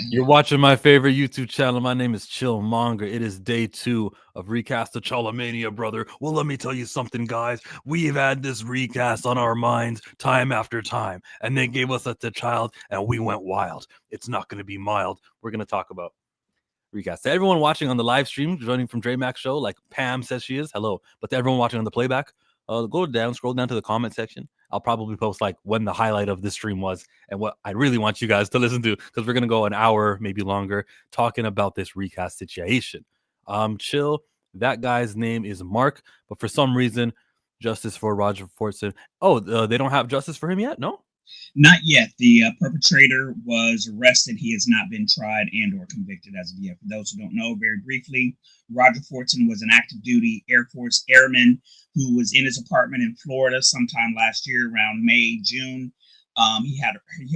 You're watching my favorite YouTube channel. My name is Chill Manga. It is day 2 of Recast T'Challa Mania, brother. Well, let me tell you something, guys. We've had this recast on our minds time after time, and they gave us a T'Challa, and we went wild. It's not going to be mild. We're going to talk about recast. To everyone watching on the live stream, joining from Dre Max Show, like Pam says she is, hello. But to everyone watching on the playback, scroll down to the comment section. I'll probably post like when the highlight of this stream was and what I really want you guys to listen to, because we're gonna go an hour, maybe longer, talking about this recast situation. Chill. That guy's name is Mark, but for some reason, justice for Roger Fortson. Oh, they don't have justice for him yet? No. Not yet. The perpetrator was arrested. He has not been tried and or convicted as of yet. For those who don't know, very briefly, Roger Fortson was an active duty Air Force airman who was in his apartment in Florida sometime last year around May, June. He had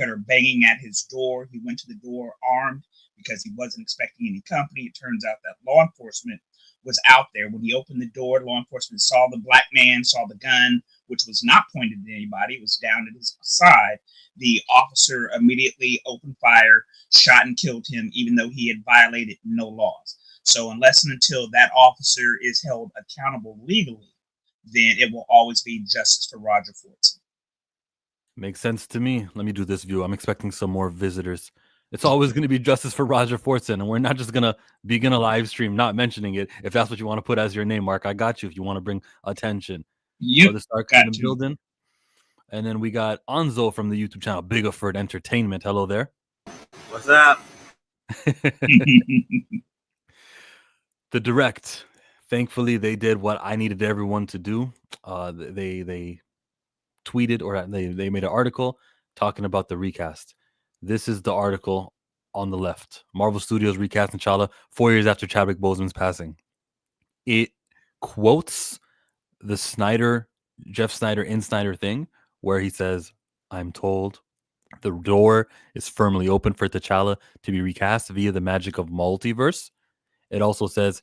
her banging at his door. He went to the door armed because he wasn't expecting any company. It turns out that law enforcement was out there. When he opened the door, law enforcement saw the black man, saw the gun, which was not pointed at anybody. It was down at his side. The officer immediately opened fire, shot and killed him, even though he had violated no laws. So unless and until that officer is held accountable legally, then it will always be justice for Roger Fortson. Makes sense to me. Let me do this view. I'm expecting some more visitors. It's always going to be justice for Roger Fortson, and we're not just going to begin a live stream not mentioning it. If that's what you want to put as your name, Mark, I got you. If you want to bring attention, Yep, Brother Stark's in got the to. building, and then we got Anzo from the YouTube channel Bigaford Entertainment. Hello there. What's up? The direct. Thankfully, they did what I needed everyone to do. They tweeted, or they made an article talking about the recast. This is the article on the left. Marvel Studios recasting T'Challa 4 years after Chadwick Boseman's passing. It quotes the Jeff Snyder in Snyder thing, where he says, "I'm told the door is firmly open for T'Challa to be recast via the magic of multiverse." It also says,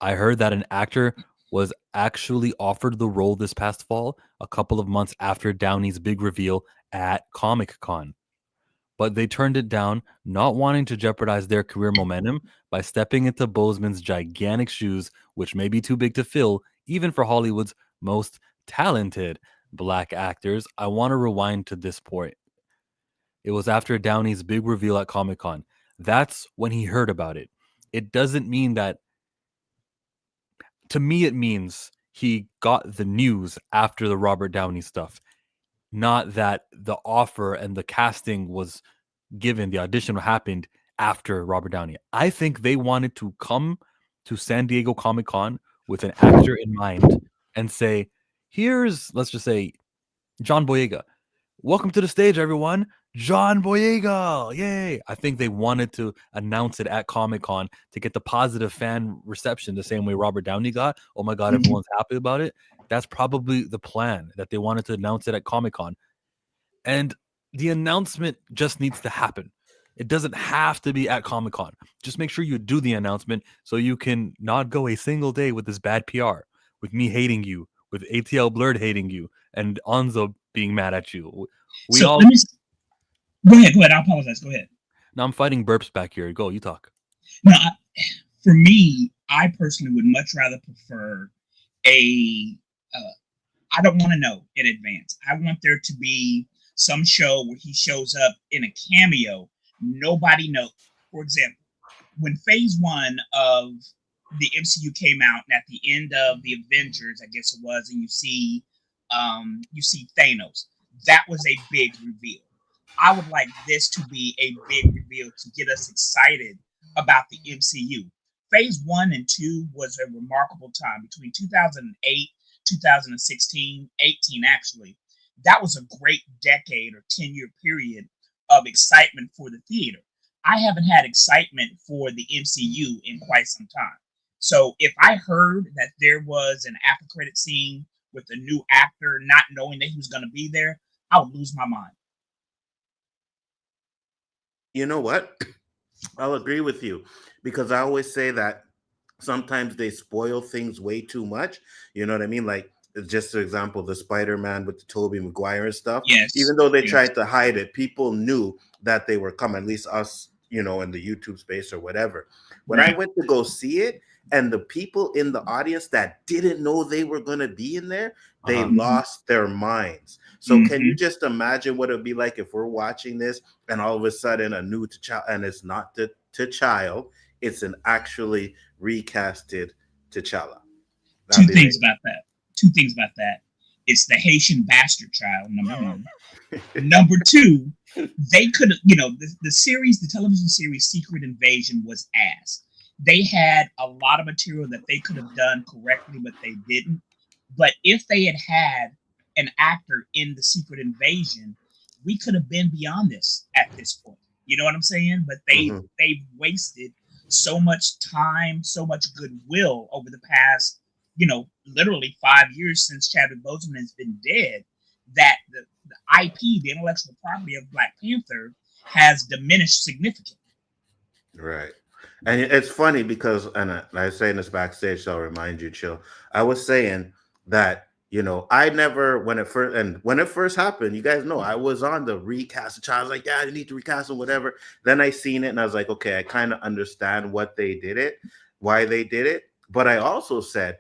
"I heard that an actor was actually offered the role this past fall, a couple of months after Downey's big reveal at Comic Con. But they turned it down, not wanting to jeopardize their career momentum by stepping into Boseman's gigantic shoes, which may be too big to fill, even for Hollywood's most talented black actors." I want to rewind to this point. It was after Downey's big reveal at Comic Con. That's when he heard about it. It doesn't mean that, to me, it means he got the news after the Robert Downey stuff, not that the offer and the casting was given, the audition happened after Robert Downey. I think they wanted to come to San Diego Comic Con with an actor in mind and say, here's, let's just say, John Boyega. Welcome to the stage, everyone. John Boyega. Yay. I think they wanted to announce it at Comic Con to get the positive fan reception the same way Robert Downey got. Oh my God, Mhm. everyone's happy about it. That's probably the plan, that they wanted to announce it at Comic Con. And the announcement just needs to happen. It doesn't have to be at Comic Con. Just make sure you do the announcement so you can not go a single day with this bad PR, with me hating you, with ATL Blurred hating you, and Anzo being mad at you. We So all. let me go ahead. Go ahead. I apologize. Go ahead. Now I'm fighting burps back here. Go, you talk. Now, for me, I personally would much rather prefer a. Uh, I don't want to know in advance. I want there to be some show where he shows up in a cameo. Nobody knows. For example, when Phase One of the MCU came out, and at the end of the Avengers, I guess it was, and you see Thanos. That was a big reveal. I would like this to be a big reveal to get us excited about the MCU. Phase one and two was a remarkable time between 2008, 2016, 18 actually. That was a great decade or 10-year period of excitement for the theater. I haven't had excitement for the MCU in quite some time. So if I heard that there was an after credit scene with a new actor, not knowing that he was going to be there, I would lose my mind. You know what? I'll agree with you because I always say that sometimes they spoil things way too much. You know what I mean? Like just for example, the Spider-Man with the Tobey Maguire and stuff. Yes, Even though they yes. tried to hide it, people knew that they were coming. At least us you know, in the YouTube space or whatever. When I went to go see it, and the people in the audience that didn't know they were going to be in there, they lost their minds. So can you just imagine what it would be like if we're watching this and all of a sudden a new T'Challa, and it's not the T'Challa, it's an actually recasted T'Challa. Two things about that. It's the Haitian bastard child, number one. Number two, they could have, the television series Secret Invasion was ass. They had a lot of material that they could have done correctly, but they didn't. But if they had an actor in the Secret Invasion, we could have been beyond this at this point. You know what I'm saying? But they wasted so much time, so much goodwill over the past, literally 5 years since Chadwick Boseman has been dead, that the IP, the intellectual property of Black Panther, has diminished significantly. Right. And it's funny because, and I was saying this backstage, so I'll remind you, Chill. I was saying that, I never, when it first happened, you guys know, I was on the recast. The child was like, yeah, I need to recast and whatever. Then I seen it and I was like, okay, I kind of understand why they did it. But I also said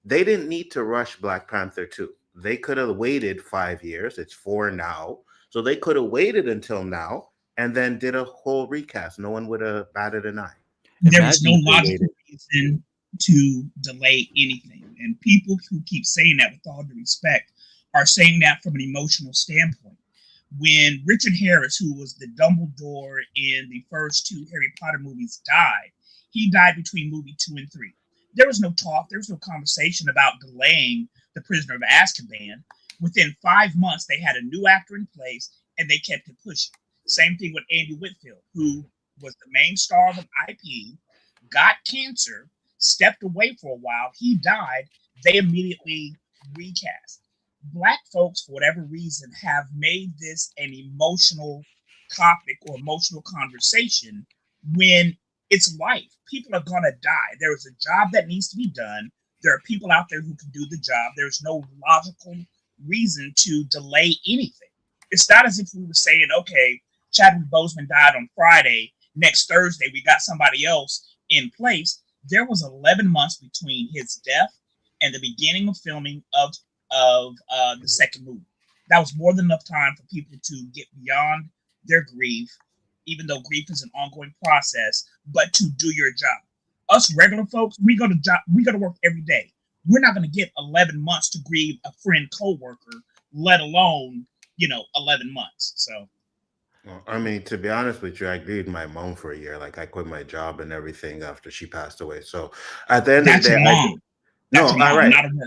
they didn't need to rush Black Panther 2. They could have waited 5 years. It's 4 now. So they could have waited until now and then did a whole recast. No one would have batted an eye. There was no logical reason to delay anything. And people who keep saying that, with all due respect, are saying that from an emotional standpoint. When Richard Harris, who was the Dumbledore in the first 2 Harry Potter movies, died, he died between movie 2 and 3. There was no talk, there was no conversation about delaying The Prisoner of Azkaban. Within 5 months, they had a new actor in place, and they kept it pushing. Same thing with Andy Whitfield, who was the main star of an IP, got cancer, stepped away for a while, he died, they immediately recast. Black folks, for whatever reason, have made this an emotional topic or emotional conversation when it's life. People are going to die. There is a job that needs to be done. There are people out there who can do the job. There's no logical reason to delay anything. It's not as if we were saying, okay, Chadwick Boseman died on Friday. Next Thursday, we got somebody else in place. There was 11 months between his death and the beginning of filming of the second movie. That was more than enough time for people to get beyond their grief, even though grief is an ongoing process, but to do your job. Us regular folks, we go to work every day. We're not going to get 11 months to grieve a friend, coworker, let alone 11 months. So. Well, I mean, to be honest with you, I grieved my mom for a year. Like, I quit my job and everything after she passed away. So at the end of the day,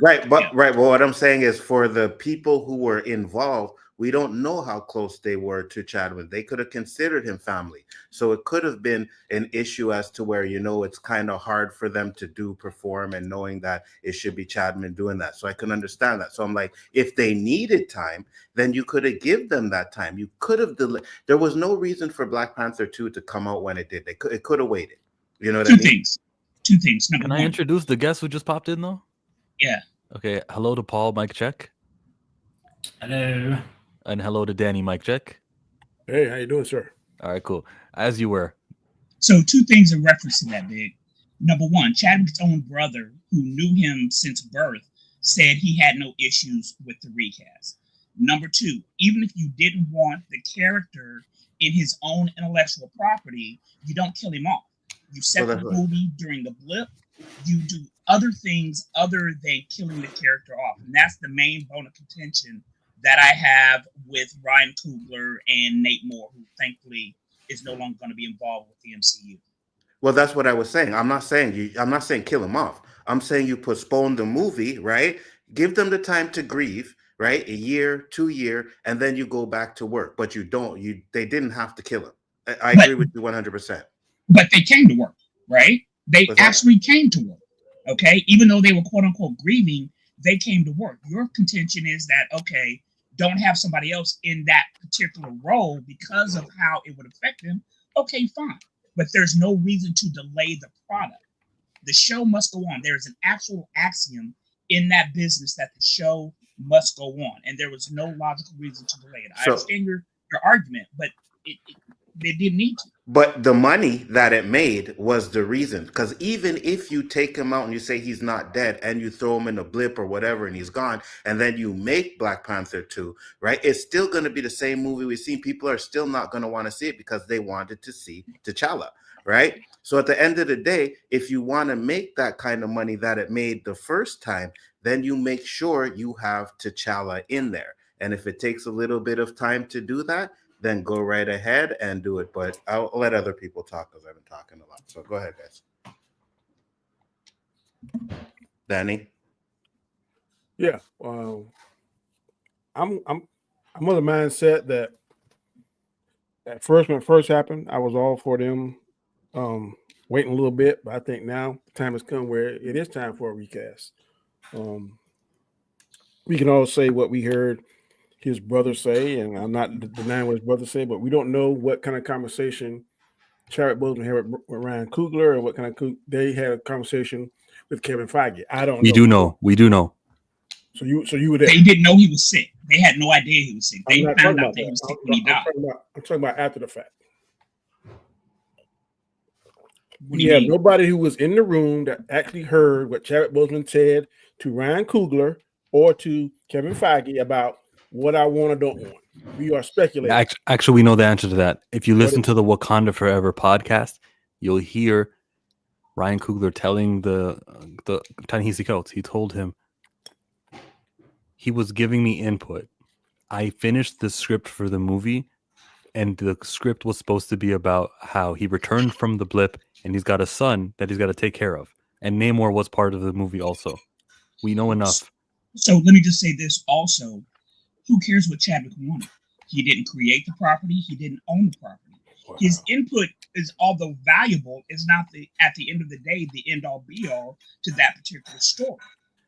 right. But what I'm saying is, for the people who were involved, we don't know how close they were to Chadwick. They could have considered him family. So it could have been an issue as to where, it's kind of hard for them to perform, and knowing that it should be Chadman doing that. So I can understand that. So I'm like, if they needed time, then you could have given them that time. You could have delayed. There was no reason for Black Panther 2 to come out when it did. It could have waited. You know what I mean? Two things. Number Can I introduce the guest who just popped in, though? Yeah. Okay. Hello to Paul, mic check. Hello. And hello to Danny, mic check. Hey, how you doing, sir? All right, cool. As you were. So 2 things in reference to that, Big. Number one, Chadwick's own brother, who knew him since birth, said he had no issues with the recast. Number 2, even if you didn't want the character in his own intellectual property, you don't kill him off. You set the movie during the blip. You do other things other than killing the character off. And that's the main bone of contention that I have with Ryan Coogler and Nate Moore, who thankfully is no longer going to be involved with the MCU. Well, that's what I was saying. I'm not saying kill him off. I'm saying you postpone the movie, right? Give them the time to grieve, right? A year, 2 years, and then you go back to work. But they didn't have to kill him. I agree with you 100%. But they came to work, right? They actually came to work, okay? Even though they were quote unquote grieving, they came to work. Your contention is that, okay, don't have somebody else in that particular role because of how it would affect them. Okay, fine. But there's no reason to delay the product. The show must go on. There is an actual axiom in that business that the show must go on. And there was no logical reason to delay it. I understand your argument, but they didn't need to. But the money that it made was the reason. Because even if you take him out and you say he's not dead and you throw him in a blip or whatever and he's gone, and then you make Black Panther 2, right? It's still going to be the same movie we've seen. People are still not going to want to see it because they wanted to see T'Challa, right? So at the end of the day, if you want to make that kind of money that it made the first time, then you make sure you have T'Challa in there. And if it takes a little bit of time to do that, then go right ahead and do it. But I'll let other people talk because I've been talking a lot. So go ahead, guys. Danny? Yeah. I'm of the mindset that at first, when it first happened, I was all for them waiting a little bit, but I think now the time has come where it is time for a recast. We can all say what we heard his brother say, and I'm not denying what his brother said, but we don't know what kind of conversation Chadwick Boseman had with Ryan Coogler, or what kind of they had a conversation with Kevin Feige. I don't know. We do know. So you were there. They didn't know he was sick. They had no idea he was sick. They I'm found out that he was sick when he died. I'm talking about after the fact. What do You you have mean? nobody who was in the room that actually heard what Chadwick Boseman said to Ryan Coogler or to Kevin Feige about what I want or don't want. We are speculating. Actually, we know the answer to that. If you listen What to the Wakanda Forever podcast, you'll hear Ryan Coogler telling the Ta-Nehisi Coates. He told him he was giving me input. I finished the script for the movie, and the script was supposed to be about how he returned from the blip and he's got a son that he's got to take care of. And Namor was part of the movie also. We know enough. So let me just say this also. Who cares what Chadwick wanted? He didn't create the property. He didn't own the property. His input is, although valuable, is not at the end of the day the end all be all to that particular story.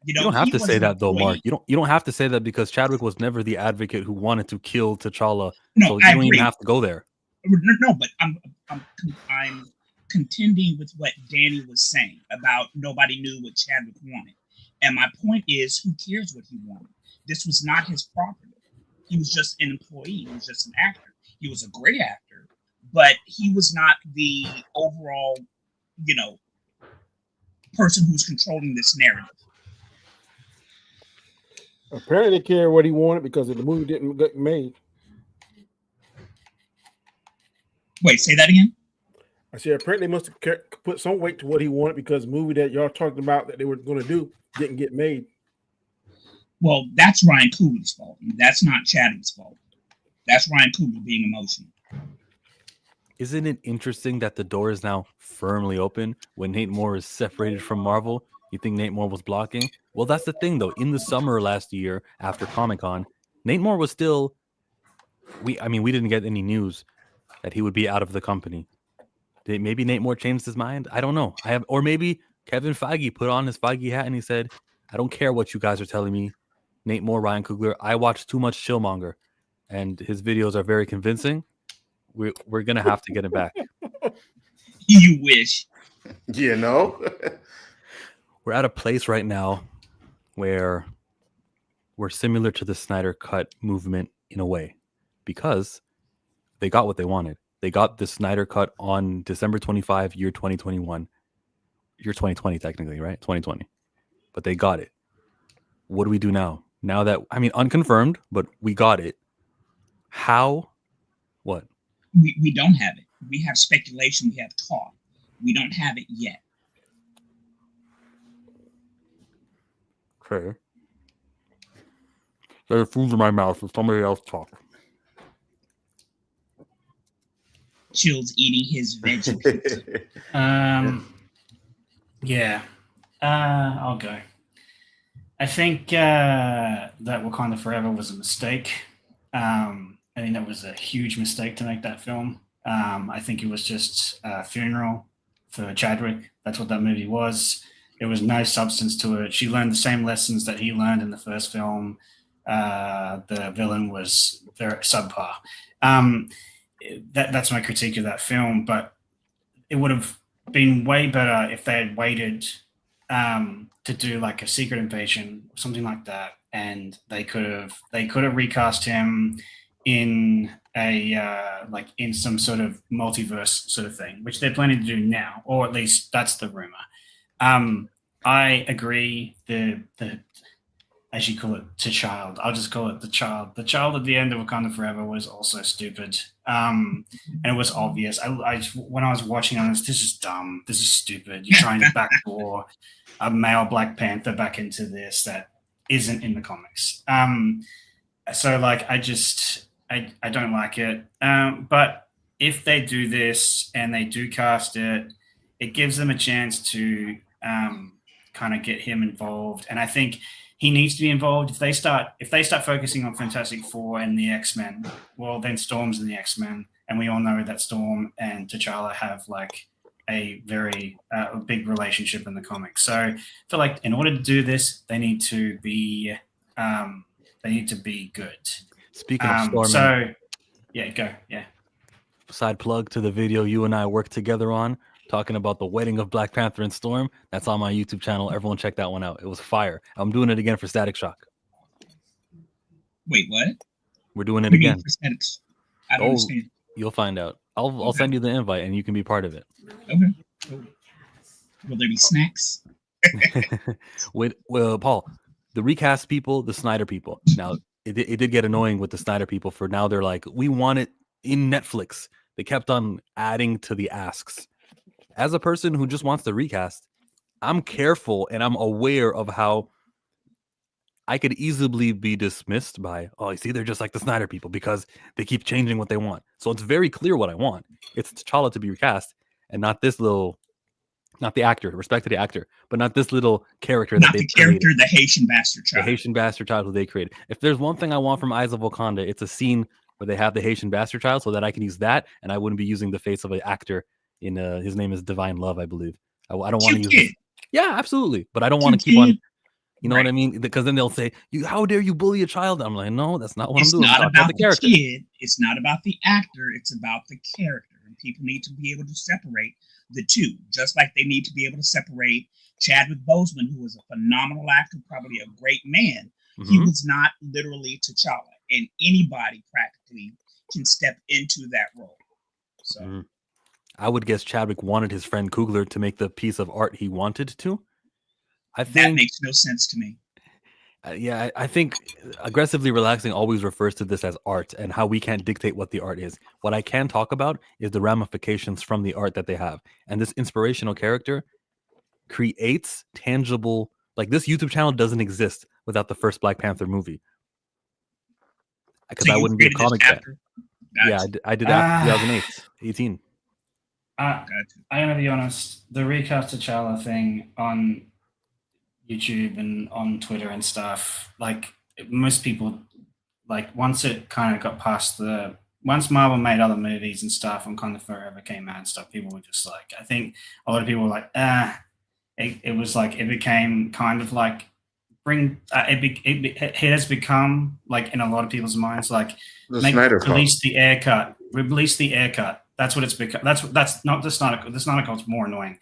You don't have to say that though, Mark. You don't have to say that because Chadwick was never the advocate who wanted to kill T'Challa. No, so you don't even have to go there. No, but I'm contending with what Danny was saying about nobody knew what Chadwick wanted. And my point is, who cares what he wanted? This was not his property. He was just an employee. He was just an actor. He was a great actor, but he was not the overall, person who's controlling this narrative. Apparently, they cared what he wanted because the movie didn't get made. Wait, say that again? I said apparently they must have put some weight to what he wanted because the movie that y'all talking about that they were going to do didn't get made. Well, that's Ryan Coogler's fault. That's not Chadwick's fault. That's Ryan Coogler being emotional. Isn't it interesting that the door is now firmly open when Nate Moore is separated from Marvel? You think Nate Moore was blocking? Well, that's the thing, though. In the summer last year, after Comic-Con, Nate Moore was still... we didn't get any news that he would be out of the company. Maybe Nate Moore changed his mind? I don't know. Or maybe Kevin Feige put on his Feige hat and he said, I don't care what you guys are telling me. Nate Moore, Ryan Coogler, I watch too much Chillmonger, and his videos are very convincing. We're going to have to get him back. You wish. We're at a place right now where we're similar to the Snyder Cut movement in a way, because they got what they wanted. They got the Snyder Cut on December 25, year 2021. Year 2020, technically, right? 2020. But they got it. What do we do now? Now that, unconfirmed, but we got it. How? What? We don't have it. We have speculation. We have talk. We don't have it yet. Okay. There's food in my mouth, so somebody else talk. Chill's eating his veggie pizza. Yeah. I'll go. I think that Wakanda Forever was a mistake. I think that was a huge mistake to make that film. I think it was just a funeral for Chadwick. That's what that movie was. There was no substance to it. She learned the same lessons that he learned in the first film. The villain was very subpar. That's my critique of that film, but it would have been way better if they had waited to do like a Secret Invasion or something like that, and they could have recast him in like in some sort of multiverse sort of thing, which they're planning to do now, or at least that's the rumor. I agree. The as you call it, T'Challa. I'll just call it the child. The child at the end of Wakanda Forever was also stupid, and it was obvious. When I was watching, I was, this is dumb. This is stupid. You're trying to backdoor a male Black Panther back into this that isn't in the comics. So like, I don't like it. But if they do this and they do cast it, it gives them a chance to kind of get him involved, and I think he needs to be involved. If they start focusing on Fantastic Four and the X-Men, well, then Storm's in the X-Men, and we all know that Storm and T'Challa have like a very big relationship in the comics. So I feel like in order to do this, they need to be good. Speaking of Storm, so yeah, go. Yeah. Side plug to the video you and I worked together on, talking about the wedding of Black Panther and Storm. That's on my YouTube channel. Everyone check that one out. It was fire. I'm doing it again for Static Shock. Wait, what? We're doing it again. I don't understand. You'll find out. I'll send you the invite and you can be part of it. Okay. Will there be snacks? Well, Paul, the recast people, the Snyder people. Now, it did get annoying with the Snyder people. For now, they're like, we want it in Netflix. They kept on adding to the asks. As a person who just wants the recast, I'm careful and I'm aware of how I could easily be dismissed by, oh, you see, they're just like the Snyder people because they keep changing what they want. So it's very clear what I want. It's T'Challa to be recast and not this little, not the actor, respect to the actor, but not this little character not that they created. The Haitian bastard child. The Haitian bastard child who they created. If there's one thing I want from Eyes of Wakanda, it's a scene where they have the Haitian bastard child so that I can use that and I wouldn't be using the face of an actor. In his name is Divine Love, I believe. I don't want to use it. Yeah, absolutely. But I don't want to keep on, you know what I mean? Because then they'll say, how dare you bully a child? I'm like, no, that's not what I'm doing. It's not about the character. Kid. It's not about the actor. It's about the character. And people need to be able to separate the two, just like they need to be able to separate Chadwick Boseman, who was a phenomenal actor, probably a great man. Mm-hmm. He was not literally T'Challa, and anybody practically can step into that role. So. Mm-hmm. I would guess Chadwick wanted his friend Coogler to make the piece of art he wanted to. I think that makes no sense to me. I think aggressively relaxing always refers to this as art and how we can't dictate what the art is. What I can talk about is the ramifications from the art that they have. And this inspirational character creates tangible, like this YouTube channel doesn't exist without the first Black Panther movie. Because I wouldn't be a comic fan. Yeah, I did that 2018. I'm gonna be honest. The recast T'Challa thing on YouTube and on Twitter and stuff, like most people, like once it kind of got past once Marvel made other movies and stuff, and Wakanda Forever came out and stuff, people were just like, I think a lot of people were like, it was like it became kind of like it has become like in a lot of people's minds like release the air cut. That's what it's become. That's not the Snyder. The Snyder Cut's more annoying.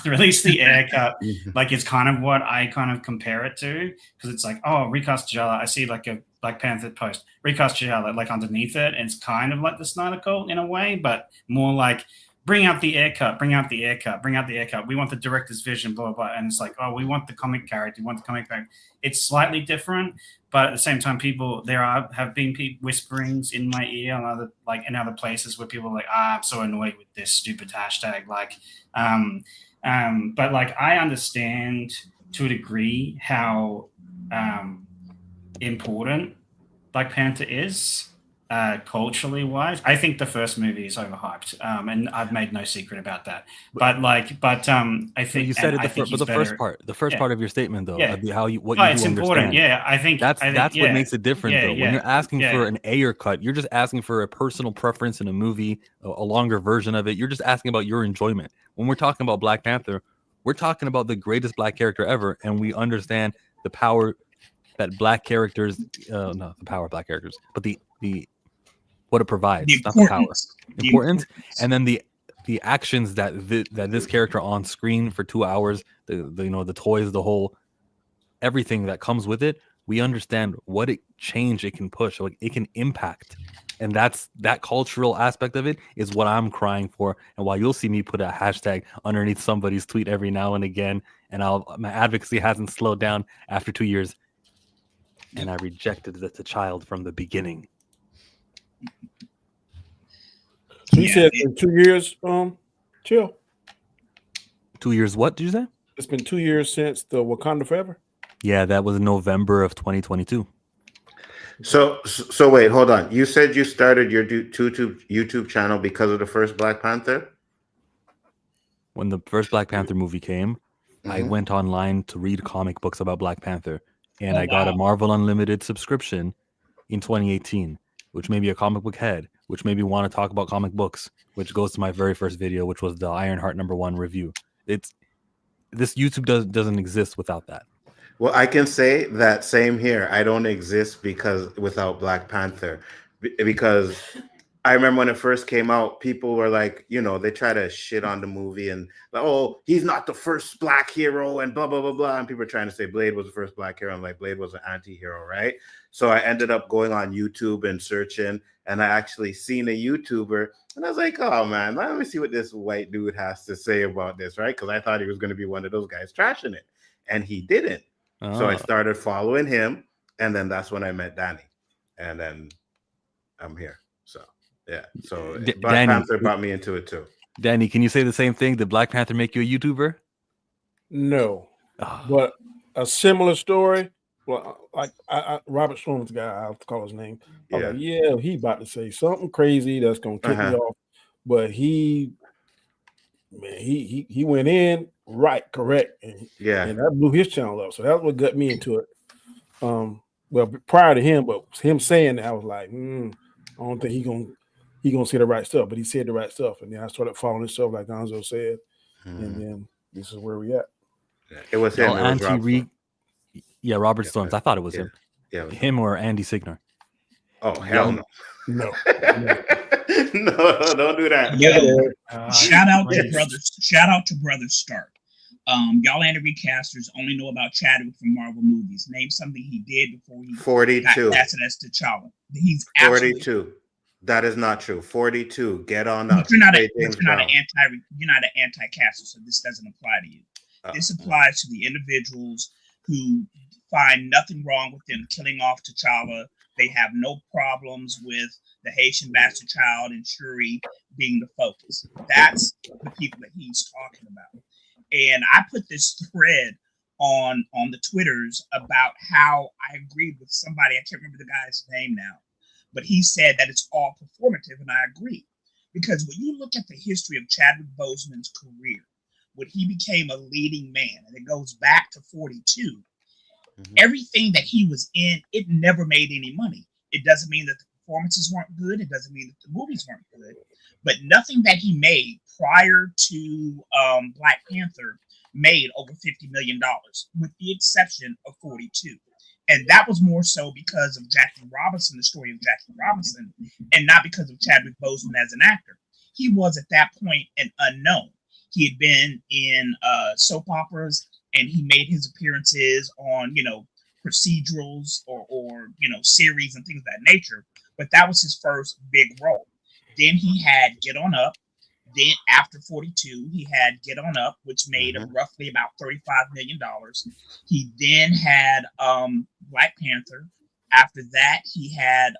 Release the air cut. Like it's kind of what I kind of compare it to because it's like, oh, recast T'Challa. I see like a Black Panther post. Recast T'Challa like underneath it, and it's kind of like the Snyder Cut in a way, but more like bring out the air cut. Bring out the air cut. Bring out the air cut. We want the director's vision. Blah blah blah. And it's like, oh, we want the comic character. We want the comic character. It's slightly different. But at the same time, have been whisperings in my ear in other places where people are like, I'm so annoyed with this stupid hashtag. But like I understand to a degree how important Black Panther is culturally wise. I think the first movie is overhyped, and I've made no secret about that. But I think you said it. The first part of your statement, though, it's important. Yeah, I think that's what makes it different, though. When you're asking for an Ayer cut, you're just asking for a personal preference in a movie, a longer version of it. You're just asking about your enjoyment. When we're talking about Black Panther, we're talking about the greatest Black character ever, and we understand the power that Black characters, not the power of Black characters, but the what it provides, not the power, importance, and then the actions that this character on screen for 2 hours, the toys, the whole everything that comes with it. We understand what change it can push, like it can impact And that cultural aspect of it is what I'm crying for. And while you'll see me put a hashtag underneath somebody's tweet every now and again, and my advocacy hasn't slowed down after 2 years. And I rejected the child from the beginning. So you said in 2 years, chill. 2 years, what did you say? It's been 2 years since the Wakanda Forever. Yeah, that was November of 2022. So wait, hold on. You said you started your YouTube channel because of the first Black Panther? When the first Black Panther movie came, I went online to read comic books about Black Panther, and I got a Marvel Unlimited subscription in 2018, which made me a comic book head, which made me want to talk about comic books, which goes to my very first video, which was the Ironheart #1 review. This YouTube doesn't exist without that. Well, I can say that same here. I don't exist without Black Panther, because I remember when it first came out, people were like, they try to shit on the movie and like, oh, he's not the first Black hero and blah, blah, blah, blah. And people are trying to say Blade was the first Black hero. I'm like, Blade was an anti-hero, right? So I ended up going on YouTube and searching, and I actually seen a YouTuber, and I was like, oh man, let me see what this white dude has to say about this, right? Because I thought he was going to be one of those guys trashing it, and he didn't. So I started following him, and then that's when I met Danny, and then I'm here. So yeah, so Black Panther brought me into it too. Danny, can you say the same thing? Did Black Panther make you a YouTuber? No, but a similar story. Well, like Robert Storm's guy, I have to call his name. Yeah, like, he about to say something crazy that's gonna kick me off, but he went in right, correct, and that blew his channel up. So that's what got me into it. Well, prior to him, but him saying that, I was like, I don't think he gonna say the right stuff, but he said the right stuff, and then I started following his stuff, like Gonzo said, and then this is where we at. Yeah, it was him. Robert Storms. I thought it was him. Yeah, him or Andy Signer. Oh hell no. No, don't do that. Shout out to brothers. Shout out to Brother Stark. Y'all anti-recasters only know about Chadwick from Marvel movies. Name something he did before he 42. That's T'Challa. He's 42. That is not true. 42. Get on up. You're not an anti-caster, so this doesn't apply to you. This applies to the individuals who find nothing wrong with them killing off T'Challa. They have no problems with the Haitian bastard child and Shuri being the focus. That's the people that he's talking about. And I put this thread on the Twitters about how I agreed with somebody. I can't remember the guy's name now, but he said that it's all performative, and I agree. Because when you look at the history of Chadwick Boseman's career, when he became a leading man, and it goes back to 42, everything that he was in, it never made any money. It doesn't mean that the performances weren't good. It doesn't mean that the movies weren't good. But nothing that he made prior to Black Panther made over $50 million, with the exception of 42. And that was more so because of Jackie Robinson, the story of Jackie Robinson, and not because of Chadwick Boseman as an actor. He was at that point an unknown. He had been in soap operas, and he made his appearances on, procedurals or series and things of that nature. But that was his first big role. Then he had Get On Up. Then after 42, he had Get On Up, which made him roughly about $35 million. He then had Black Panther. After that, he had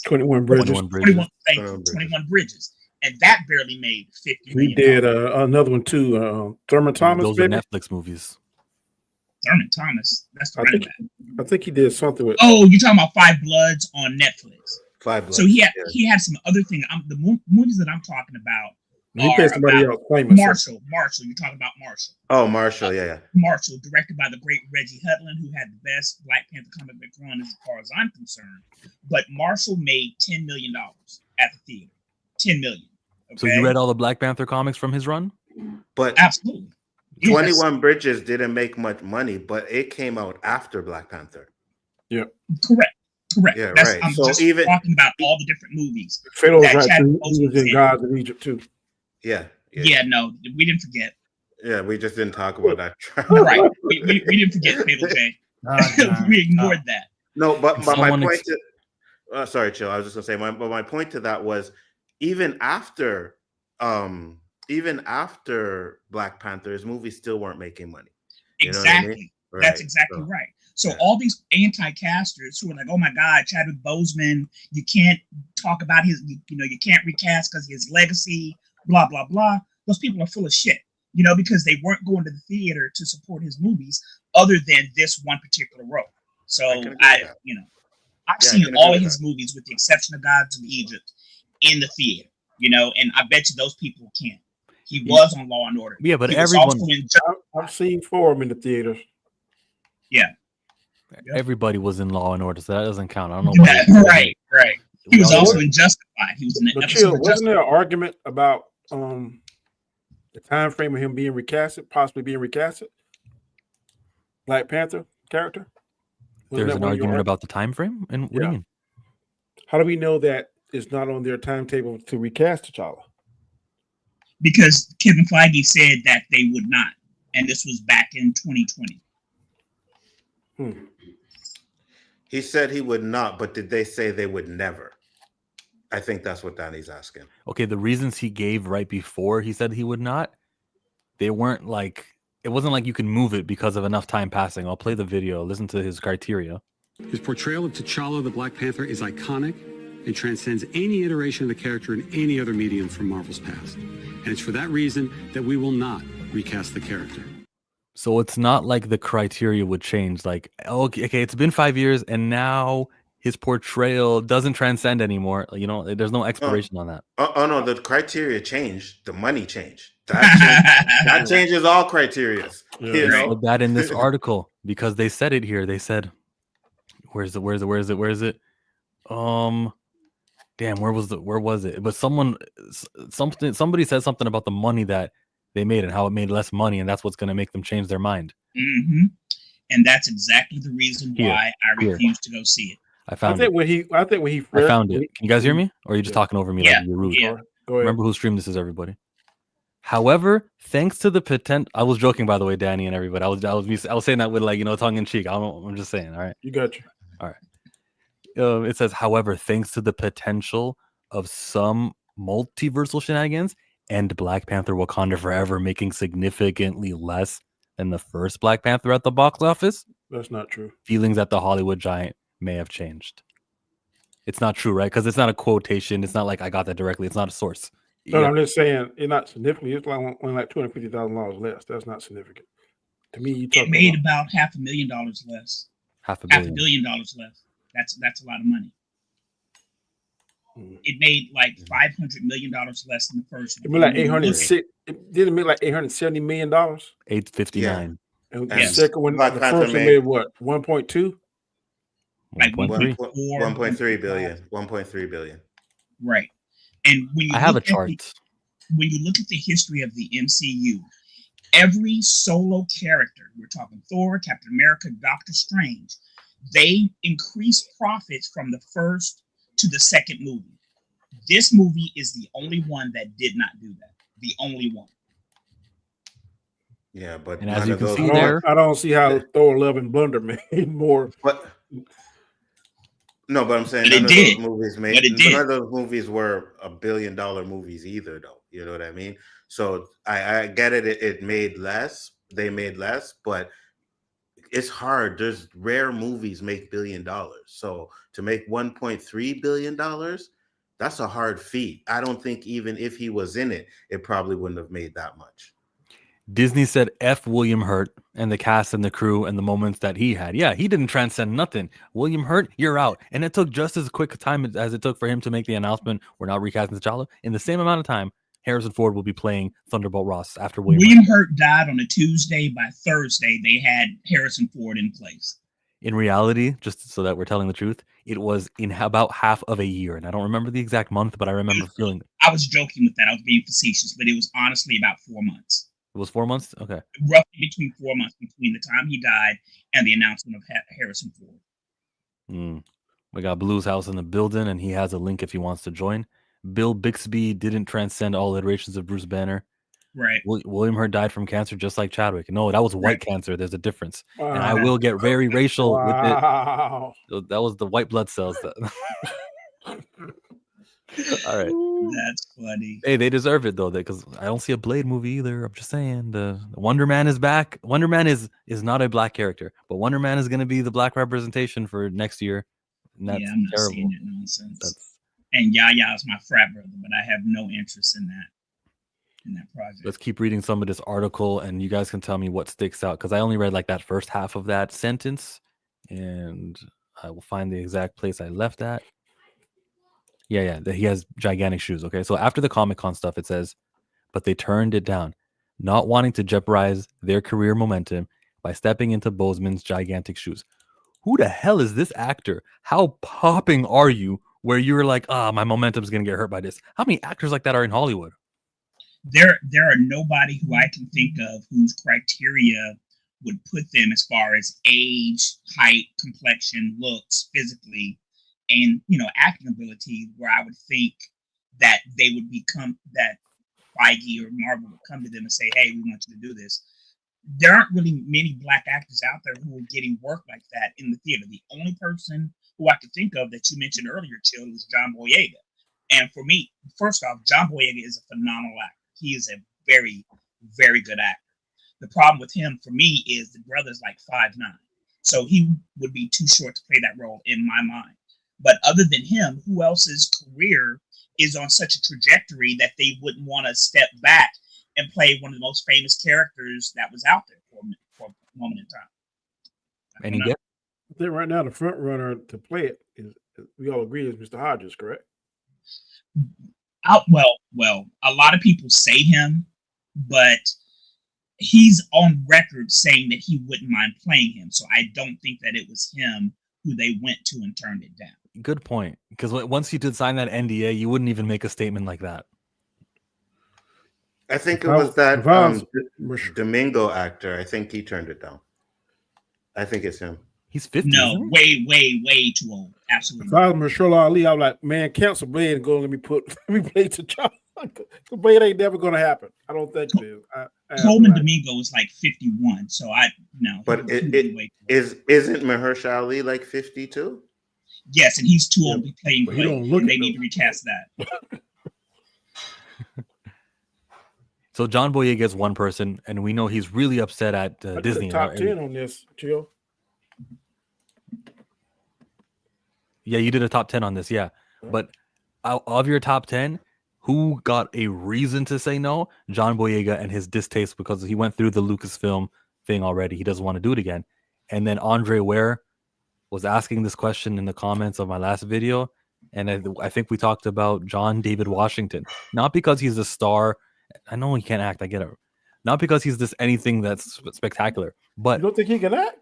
21 Bridges. 21 Bridges. And that barely made $50 million. He did another one too, Thurman Thomas. Those are Netflix movies. Thurman Thomas. That's the running back. I think he did something with. Oh, you're talking about Five Bloods on Netflix. Five Bloods. So he had some other thing. The movies that I'm talking about. He played somebody else famous. Marshall. You're talking about Marshall. Oh, Marshall. Yeah. Marshall, directed by the great Reggie Hudlin, who had the best Black Panther comic book run as far as I'm concerned. But Marshall made $10 million at the theater. $10 million. Okay? So you read all the Black Panther comics from his run? But absolutely. 21 Bridges didn't make much money, but it came out after Black Panther. Yeah. Correct. Yeah, right. I'm just talking about all the different movies. Pharaoh's right too. He was in Gods of Egypt too. Yeah. No, we didn't forget. Yeah, we just didn't talk about that. Right. We didn't forget Fatal J. We ignored that. No, but my point is, Sorry, Chill. I was just gonna say my point to that was even after even after Black Panther, his movies still weren't making money. You know what I mean? Exactly. That's Right. exactly So, right. So yeah. all these anti-casters who are like, "Oh my God, Chadwick Boseman, you can't talk about his, you can't recast because his legacy, blah blah blah." Those people are full of shit, because they weren't going to the theater to support his movies, other than this one particular role. I So can agree with that. I've Yeah, I seen can agree all of with his that. movies with the exception of Gods of Egypt in the theater, and I bet you those people can't. He was on Law and Order. Yeah, but He was everyone, also in I've seen 4 of them in the theaters. yeah. everybody was in Law and Order, so that doesn't count. I don't know why. Right. He was Well, also in Justified. He was in an But episode chill, of wasn't Justified. there an argument about the time frame of him being recasted, possibly being recasted? Black Panther character? Wasn't there's that an one of your argument about the time frame, and what do Yeah. you mean? How do we know that it's not on their timetable to recast T'Challa? Because Kevin Feige said that they would not. And this was back in 2020. He said he would not, but did they say they would never? I think that's what Danny's asking. Okay, the reasons he gave right before he said he would not, they weren't like, it wasn't like you can move it because of enough time passing. I'll play the video, listen to his criteria. His portrayal of T'Challa, the Black Panther, is iconic and transcends any iteration of the character in any other medium from Marvel's past. And it's for that reason that we will not recast the character. So it's not like the criteria would change. Like, okay, it's been 5 years, and now his portrayal doesn't transcend anymore. There's no expiration on that. Oh no, the criteria changed. The money changed. That changes all criteria. Yeah. You They know? said that in this article because they said it here. They said, where is it? Damn, where was it? But somebody said something about the money that they made and how it made less money, and that's what's going to make them change their mind. Mm-hmm. And that's exactly the reason why I refuse to go see it. I found it. I think when he I found it. Can you guys hear me? Or are you just talking over me like you're rude? Yeah. Go ahead. Remember whose stream this is, everybody. However, thanks to the potential, I was joking, by the way, Danny and everybody. I was saying that with tongue in cheek. I'm just saying. All right. You got you. All right. It says, however, thanks to the potential of some multiversal shenanigans and Black Panther Wakanda Forever making significantly less than the first Black Panther at the box office, That's not true. feelings at the Hollywood giant may have changed. It's not true, right? Because it's not a quotation. It's not like I got that directly. It's not a source. No, I'm just saying it's not significant. It's like only like $250,000 less. That's not significant. To me, it made about $500,000 less. $500 million less. That's a lot of money. It made like $500 million less than the first one. It made like 806. It didn't make like $870 million. 859. And the second one, the first one made what? 1.2. Like 1.3 billion. 1.3 billion. Right. And when you I have a chart. When you look at the history of the MCU, every solo character, we're talking Thor, Captain America, Doctor Strange, they increased profits from the first to the second movie. This movie is the only one that did not do that. The only one. Yeah, but and as you can see there, I don't see how Thor: Love and Thunder made more. But I'm saying none of those movies were $1 billion movies either, though. You know what I mean? So I get it. It made less. They made less, but it's hard. There's rare movies make $1 billion. So to make $1.3 billion, that's a hard feat. I don't think even if he was in it, it probably wouldn't have made that much. Disney said F William Hurt and the cast and the crew and the moments that he had. Yeah, he didn't transcend nothing. William Hurt, you're out. And it took just as quick a time as it took for him to make the announcement, we're not recasting T'Challa. In the same amount of time, Harrison Ford will be playing Thunderbolt Ross after William Hurt died on a Tuesday. By Thursday, they had Harrison Ford in place. In reality, just so that we're telling the truth, it was in about half of a year. And I don't remember the exact month, but I remember feeling... I was joking with that. I was being facetious, but it was honestly about 4 months. It was 4 months? Okay. Roughly between 4 months between the time he died and the announcement of Harrison Ford. We got Blue's House in the building, and he has a link if he wants to join. Bill Bixby didn't transcend all iterations of Bruce Banner. Right. William Hurt died from cancer just like Chadwick. No, that was white cancer. There's a difference. Wow. And I will get very racial with it. Wow. That was the white blood cells. All right. That's funny. Hey, they deserve it though, because I don't see a Blade movie either. I'm just saying, the Wonder Man is back. Wonder Man is not a black character, but Wonder Man is going to be the black representation for next year. And that's Yeah, I'm not terrible. seeing that nonsense. That's And Yaya is my frat brother, but I have no interest in that project. Let's keep reading some of this article, and you guys can tell me what sticks out, because I only read like that first half of that sentence, and I will find the exact place I left at. Yeah, he has gigantic shoes. Okay, so after the Comic-Con stuff, it says, but they turned it down, not wanting to jeopardize their career momentum by stepping into Boseman's gigantic shoes. Who the hell is this actor? How popping are you where you're like, my momentum's going to get hurt by this? How many actors like that are in Hollywood? There are nobody who I can think of whose criteria would put them as far as age, height, complexion, looks, physically, and acting ability, where I would think that they would become that Feige or Marvel would come to them and say, "Hey, we want you to do this." There aren't really many black actors out there who are getting work like that in the theater. The only person who I could think of that you mentioned earlier, Chill, is John Boyega. And for me, first off, John Boyega is a phenomenal actor. He is a very, very good actor. The problem with him, for me, is the brother's like 5'9". So he would be too short to play that role in my mind. But other than him, who else's career is on such a trajectory that they wouldn't want to step back and play one of the most famous characters that was out there for a moment in time? And he gets I think right now the front runner to play it is, we all agree, is Mr. Hodges, correct? Well, a lot of people say him, but he's on record saying that he wouldn't mind playing him. So I don't think that it was him who they went to and turned it down. good point, because once you did sign that NDA, you wouldn't even make a statement like that. I think it was that Domingo actor. I think he turned it down. I think it's him. He's 50. No, way too old. Absolutely. If I was Marshall Ali, I'm like, man, cancel Blade and go let me play T'Challa. Blade ain't never gonna happen. I don't think it is. Coleman Domingo is like 51, so no. But isn't Mahershala Ali like 52? Yes, and he's too old to be playing Blade. They need to recast that. So John Boyega is one person, and we know he's really upset at Disney. Top 10 on this, Chill. Yeah, you did a top 10 on this, yeah. But out of your top 10, who got a reason to say no? John Boyega and his distaste, because he went through the Lucasfilm thing already. He doesn't want to do it again. And then Andre Ware was asking this question in the comments of my last video, and I think we talked about John David Washington. Not because he's a star. I know he can't act. I get it. Not because he's this anything that's spectacular. But you don't think he can act?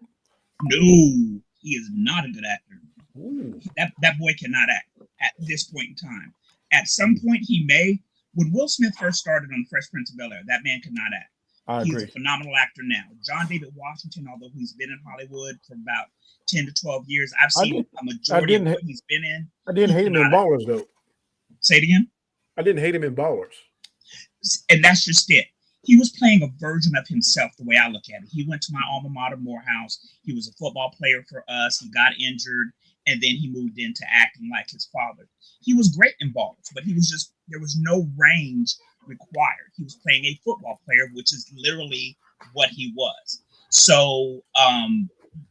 No, he is not a good actor. Ooh. That boy cannot act at this point in time. At some point, he may. When Will Smith first started on Fresh Prince of Bel-Air, that man cannot act. He's a phenomenal actor now. John David Washington, although he's been in Hollywood for about 10 to 12 years, I've seen a majority of what he's been in. I didn't hate him in Ballers, though. Say it again? I didn't hate him in Ballers. And that's just it. He was playing a version of himself, the way I look at it. He went to my alma mater, Morehouse. He was a football player for us. He got injured, and then he moved into acting like his father. He was great in Ballers, but there was no range required. He was playing a football player, which is literally what he was. So,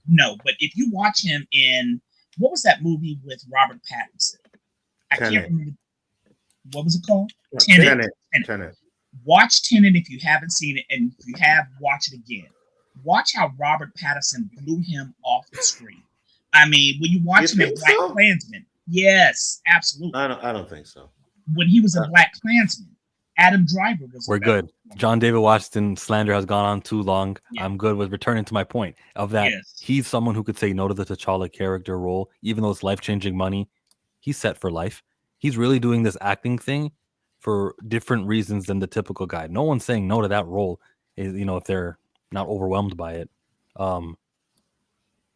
no. But if you watch him in, what was that movie with Robert Pattinson? I can't remember. What was it called? Tenet. Watch Tenet if you haven't seen it, and if you have, watch it again. Watch how Robert Pattinson blew him off the screen. I mean, when you watch him in Black Klansman, yes, absolutely. I don't think so. When he was a Black Klansman, Adam Driver was. We're good. John David Washington slander has gone on too long. Yeah. I'm good with returning to my point of that. Yes. He's someone who could say no to the T'Challa character role, even though it's life-changing money. He's set for life. He's really doing this acting thing for different reasons than the typical guy. No one's saying no to that role, if they're not overwhelmed by it.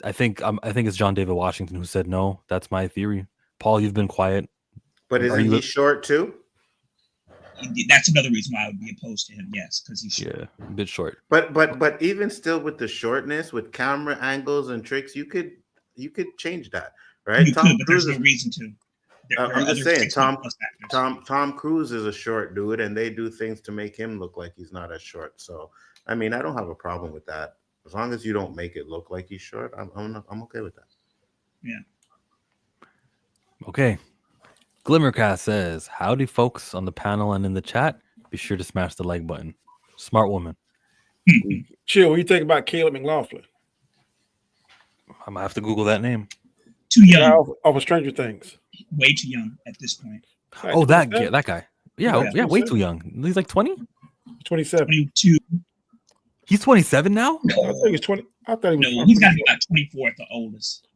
I think it's John David Washington who said no. That's my theory. Paul, you've been quiet. But isn't he short too? That's another reason why I would be opposed to him. Yes, because he's short. Yeah, a bit short. But even still, with the shortness, with camera angles and tricks, you could change that, right? You could, but there's no reason to. I'm just saying, 6 plus actors. Tom Cruise is a short dude, and they do things to make him look like he's not as short. So, I mean, I don't have a problem with that as long as you don't make it look like he's short. I'm okay with that. Yeah. Okay. Glimmercast says, "Howdy, folks on the panel and in the chat. Be sure to smash the like button." Smart woman. Chill. What do you think about Caleb McLaughlin? I'm gonna have to Google that name. Too young. Off of Stranger Things. Way too young at this point. Like Oh, that 27? guy. Yeah, Yeah. way too young. He's like 20. 27. 22. He's 27 now. I thought he was 20. I thought he was. No, he's got to be about 24 at the oldest.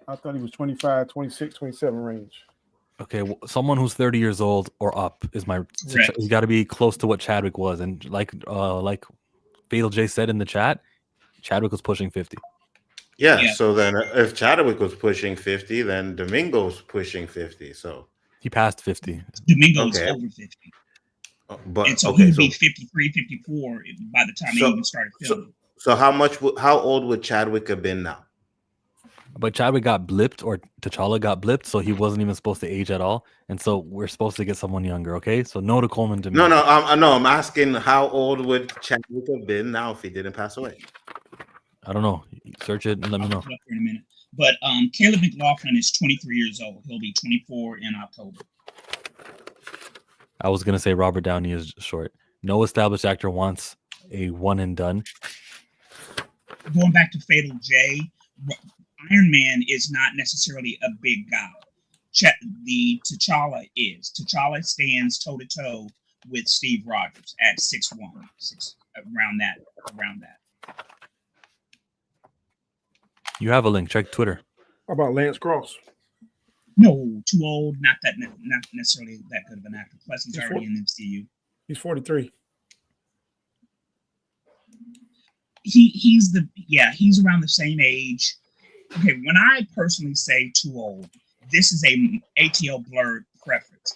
I thought he was 25, 26, 27 range. Okay, well, someone who's 30 years old or up is my. Correct. You got to be close to what Chadwick was, and like Fatal J said in the chat, Chadwick was pushing 50. Yeah. So then, if Chadwick was pushing 50, then Domingo's pushing 50. So He passed 50. Domingo's Okay. over 50. but And so okay, he would so be 53, 54 by the time he even started filming. so how old would Chadwick have been now? But Chadwick got blipped, or T'Challa got blipped, so he wasn't even supposed to age at all. And so we're supposed to get someone younger, okay? So no to Coleman Domingo. No, I'm asking how old would Chadwick have been now if he didn't pass away? I don't know. Search it and let me I'll know. look it up here in a minute. But Caleb McLaughlin is 23 years old. He'll be 24 in October. I was gonna say Robert Downey is short. No established actor wants a one and done. Going back to Fatal J, Iron Man is not necessarily a big guy. The T'Challa is. T'Challa stands toe to toe with Steve Rogers at 6'1", around that. You have a link. Check Twitter. How about Lance Cross? No, too old. Not necessarily that good of an actor. Plus, he's already in the MCU. He's 43. He's around the same age. Okay, when I personally say too old, this is a ATL blurred preference.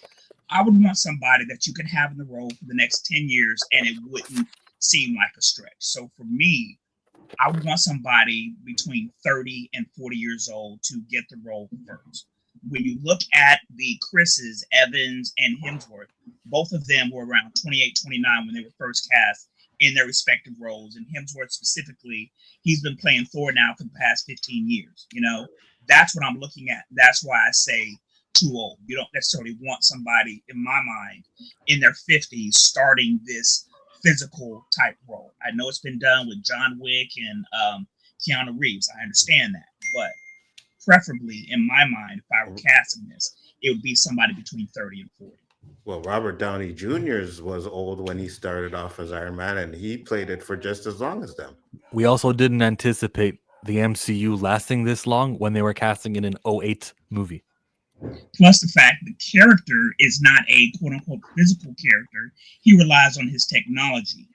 I would want somebody that you could have in the role for the next 10 years and it wouldn't seem like a stretch. So for me, I would want somebody between 30 and 40 years old to get the role first. When you look at the Chris's, Evans, and Hemsworth, both of them were around 28, 29 when they were first cast in their respective roles. And Hemsworth specifically, he's been playing Thor now for the past 15 years. You know, that's what I'm looking at. That's why I say too old. You don't necessarily want somebody, in my mind, in their 50s starting this physical type role. I know it's been done with John Wick and Keanu Reeves. I understand that. But preferably, in my mind, if I were casting this, it would be somebody between 30 and 40. Well, Robert Downey Jr. was old when he started off as Iron Man, and he played it for just as long as them. We also didn't anticipate the MCU lasting this long when they were casting in an 08 movie. Plus the fact the character is not a quote-unquote physical character. He relies on his technology.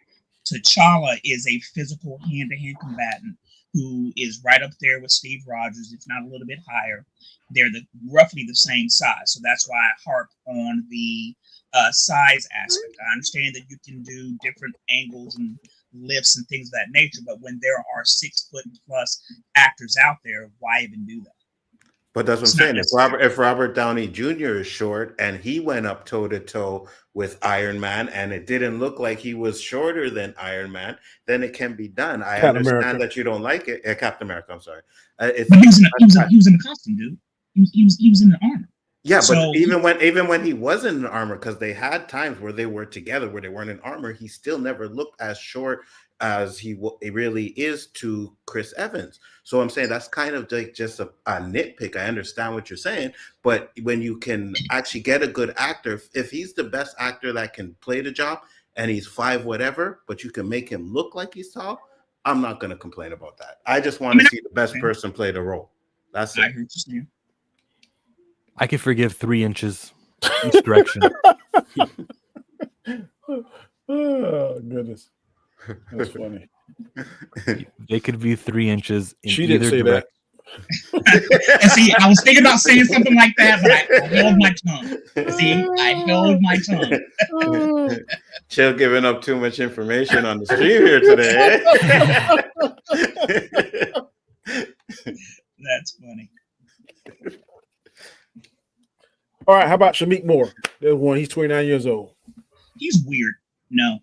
T'Challa is a physical hand-to-hand combatant who is right up there with Steve Rogers, if not a little bit higher. They're roughly the same size. So that's why I harp on the size aspect. I understand that you can do different angles and lifts and things of that nature, but when there are 6 foot plus actors out there, why even do that? But that's what I'm saying. If Robert Downey Jr. is short and he went up toe to toe with Iron Man and it didn't look like he was shorter than Iron Man, then it can be done. I understand that you don't like it. Captain America, I'm sorry. But he was in a costume, dude. He was in the armor. Yeah, so, but even when he was in armor, because they had times where they were together where they weren't in armor, he still never looked as short as he really is to Chris Evans. So I'm saying that's kind of like just a nitpick. I understand what you're saying, but when you can actually get a good actor, if he's the best actor that can play the job and he's 5 whatever, but you can make him look like he's tall, I'm not going to complain about that. I just want to see the best person play the role. That's it. I heard you. I can forgive 3 inches each direction. Oh, goodness. That's funny. They could be 3 inches in she either didn't say direction. That. And see, I was thinking about saying something like that, but I held my tongue. See, I held my tongue. Chill giving up too much information on the stream here today. That's funny. All right, how about Shamik Moore? There's one. He's 29 years old. He's weird. No,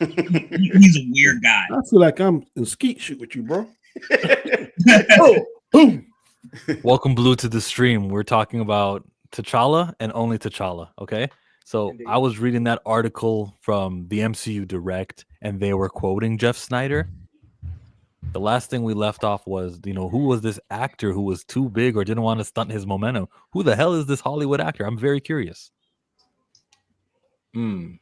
he's a weird guy. I feel like I'm in skeet shoot with you, bro. Oh, boom. Welcome, Blue, to the stream. We're talking about T'Challa and only T'Challa. Okay, so Indeed. I was reading that article from the MCU Direct, and they were quoting Jeff Snyder. The last thing we left off was, who was this actor who was too big or didn't want to stunt his momentum? Who the hell is this Hollywood actor? I'm very curious. I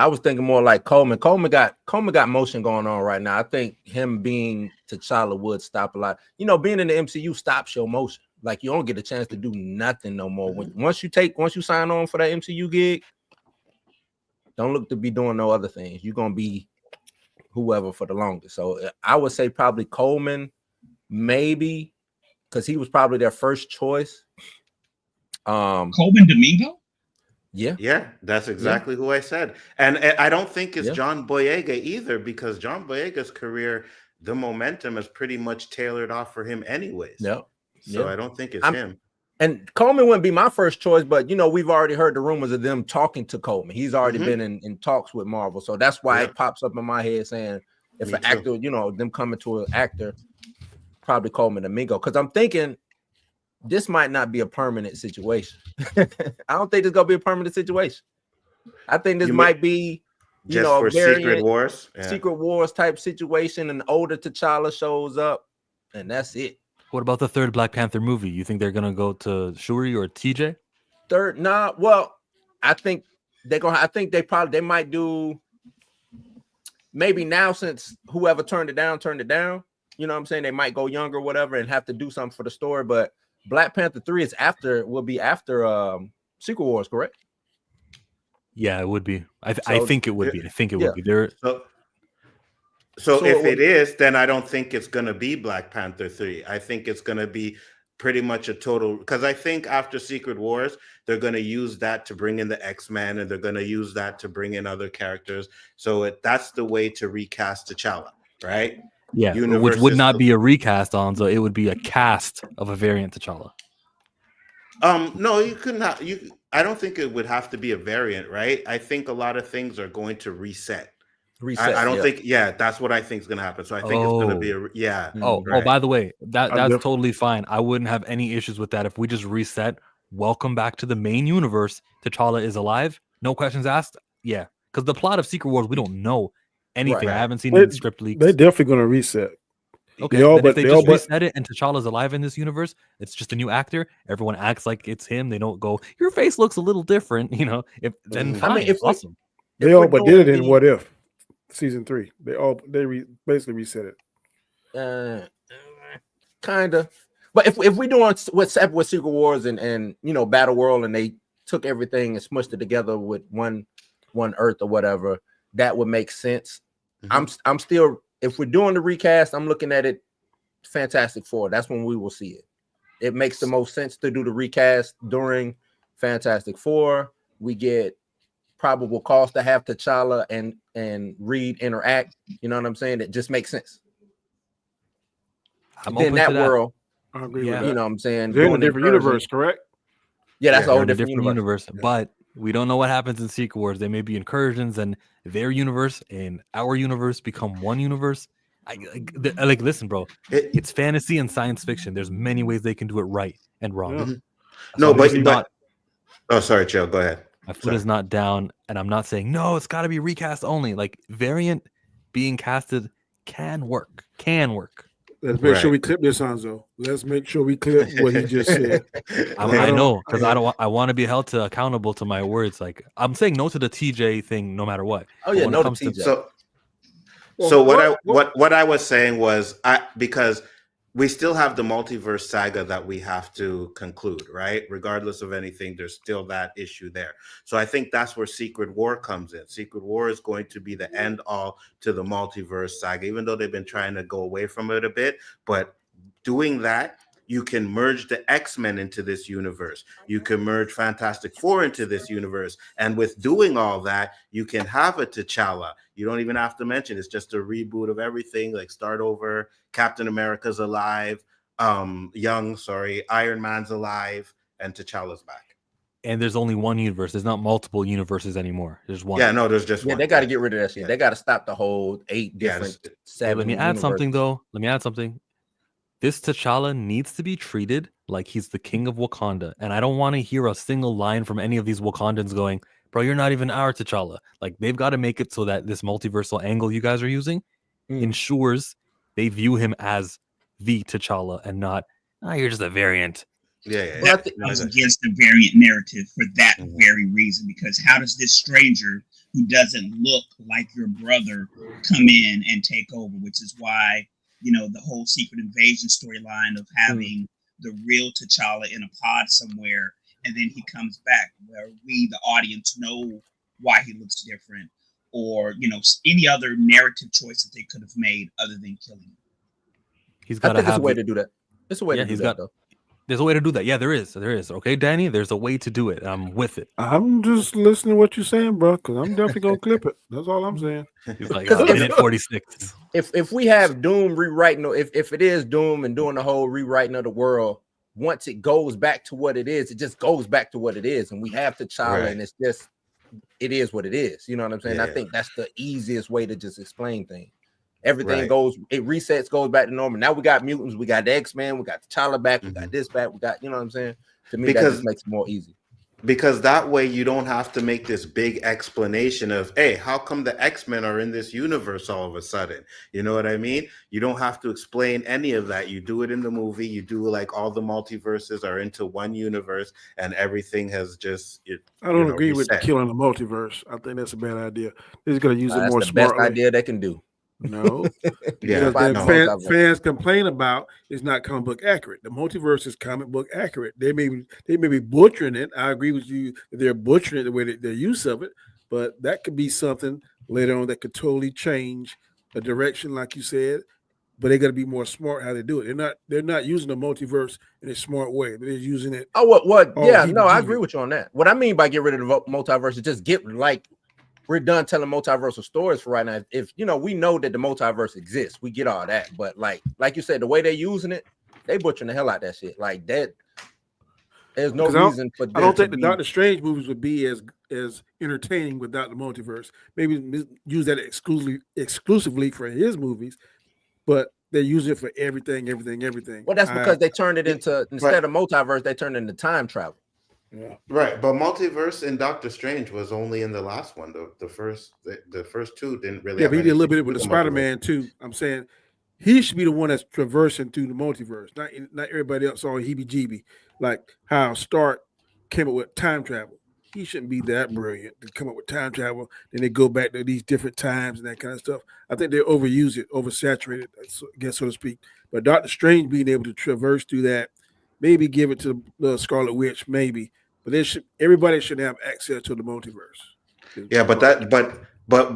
was thinking more like Coleman. Coleman got motion going on right now. I think him being T'Challa would stop a lot. Being in the MCU stops your motion. Like you don't get a chance to do nothing no more. Once you sign on for that MCU gig, don't look to be doing no other things. You're gonna be whoever for the longest. So I would say probably Coleman, maybe, because he was probably their first choice. Coleman Domingo? Yeah, that's exactly who I said. And I don't think it's John Boyega either, because John Boyega's career, the momentum is pretty much tailored off for him anyways. So I don't think it's him. And Coleman wouldn't be my first choice, but we've already heard the rumors of them talking to Coleman. He's already been in talks with Marvel. So that's why it pops up in my head saying if an actor, them coming to an actor, probably Coleman Domingo. Because I'm thinking this might not be a permanent situation. I don't think it's gonna be a permanent situation. I think this might be just for Secret Wars. Secret Wars type situation. An older T'Challa shows up, and that's it. What about the third Black Panther movie? You think they're gonna go to Shuri or TJ? Third, nah. Well, I think they're gonna. I think they might do. Maybe now, since whoever turned it down. You know what I'm saying? They might go younger, or whatever, and have to do something for the story. But Black Panther 3 will be after Secret Wars, correct? Yeah, it would be. I think it would be. I think it would be. There. So if it is, then I don't think it's going to be Black Panther 3. I think it's going to be pretty much a total, because I think after Secret Wars, they're going to use that to bring in the X-Men, and they're going to use that to bring in other characters. So that's the way to recast T'Challa, right? Yeah, which would not be a recast on, so it would be a cast of a variant T'Challa. No, you couldn't have. I don't think it would have to be a variant, right? I think a lot of things are going to reset. I don't think. Yeah, that's what I think is going to happen. So I think it's going to be right. By the way, that's totally fine. I wouldn't have any issues with that if we just reset. Welcome back to the main universe. T'Challa is alive. No questions asked. Yeah, because the plot of Secret Wars, we don't know anything. I haven't seen any script leaks. They're definitely going to reset. Okay, if they just reset it and T'Challa's alive in this universe, it's just a new actor. Everyone acts like it's him. They don't go, your face looks a little different. Then fine. It's awesome. They all but did it in What If season 3. They basically reset it. Kind of. But if we doing what's happened with Secret Wars and Battle World, and they took everything and smushed it together with one Earth or whatever, that would make sense. I'm still, if we're doing the recast, I'm looking at it Fantastic Four. That's when we will see it. It makes the most sense to do the recast during Fantastic Four. We get probable cause to have T'Challa and Reed interact. You know what I'm saying? It just makes sense. I'm in that world. I agree with that. You know what I'm saying? They're in a different universe, correct? Yeah, that's a whole different universe. But we don't know what happens in Secret Wars. There may be incursions, and their universe and our universe become one universe. Listen, bro. It's fantasy and science fiction. There's many ways they can do it right and wrong. Mm-hmm. No, but oh, sorry, Joe. Go ahead. My foot is not down, and I'm not saying no. It's got to be recast only. Like variant being casted can work. Let's make sure we clip this, Hanzo. Let's make sure we clip what he just said. I know, because I want to be held accountable to my words. Like I'm saying no to the TJ thing, no matter what. Oh yeah, no to TJ. So what I was saying was because we still have the multiverse saga that we have to conclude, right? Regardless of anything, there's still that issue there. So I think that's where Secret War comes in. Secret War is going to be the end all to the multiverse saga, even though they've been trying to go away from it a bit. But doing that, you can merge the X-Men into this universe. You can merge Fantastic Four into this universe. And with doing all that, you can have a T'Challa. You don't even have to mention it's just a reboot of everything, like start over. Captain America's alive. Iron Man's alive, and T'Challa's back. And there's only one universe. There's not multiple universes anymore. There's one. Yeah, no, there's just Yeah, one. they got to get rid of that shit. Yeah. They got to stop the whole 8 different Hey, 7. let me add something though. Let me add something. This T'Challa needs to be treated like he's the king of Wakanda. And I don't want to hear a single line from any of these Wakandans going, bro, you're not even our T'Challa. Like, they've got to make it so that this multiversal angle you guys are using ensures they view him as the T'Challa and not, you're just a variant. Yeah. That goes against the variant narrative for that very reason. Because how does this stranger who doesn't look like your brother come in and take over? Which is why, you know, the whole Secret Invasion storyline of having the real T'Challa in a pod somewhere, and then he comes back, where we, the audience, know why he looks different, or, you know, any other narrative choice that they could have made other than killing him. He's got to have a way to do that. It's a way to do that, though. There's a way to do that. Yeah, there is. There is. Okay, Danny, there's a way to do it. I'm with it. I'm just listening to what you're saying, bro, because I'm definitely going to clip it. That's all I'm saying. He's like, minute 46. If we have Doom rewriting, if it is Doom and doing the whole rewriting of the world, once it goes back to what it is, it just goes back to what it is. And we have T'Challa, and it's just, it is what it is. You know what I'm saying? Yeah. I think that's the easiest way to just explain things. Everything goes, it resets, goes back to normal. Now we got mutants, we got the X-Men, we got T'Challa back, we got this back, we got, you know what I'm saying? To me, that just makes it more easy. Because that way you don't have to make this big explanation of, hey, how come the X-Men are in this universe all of a sudden? You know what I mean? You don't have to explain any of that. You do it in the movie. You do like all the multiverses are into one universe, and everything has just. I don't agree with killing the multiverse. I think that's a bad idea. They're just going to use it more smartly. That's the best idea they can do. No, yeah, fans complain about is not comic book accurate. The multiverse is comic book accurate. They may be butchering it. I agree with you that they're butchering it the way that their use of it, but that could be something later on that could totally change the direction, like you said. But they got to be more smart how they do it. They're not using the multiverse in a smart way. They're using it. Oh, what? Yeah, no, I agree with you on that. What I mean by get rid of the multiverse is just get we're done telling multiversal stories for right now. If you know, we know that the multiverse exists, we get all that. But like you said, the way they're using it, they butchering the hell out that shit. Like that, there's no reason for. I don't think the Doctor Strange movies would be as entertaining without the multiverse. Maybe use that exclusively for his movies, but they use it for everything. Well, that's because they turned it into instead of multiverse, they turned it into time travel. Yeah. Right, but multiverse in Doctor Strange was only in the last one. The first two didn't really. Yeah, but he did a little bit with the Spider-Man too. I'm saying he should be the one that's traversing through the multiverse, not everybody else on heebie-jeebie. Like how Stark came up with time travel. He shouldn't be that brilliant to come up with time travel. Then they go back to these different times and that kind of stuff. I think they overuse it, oversaturate it, I guess, so to speak. But Doctor Strange being able to traverse through that. Maybe give it to the Scarlet Witch, maybe, but everybody should have access to the multiverse. Yeah, but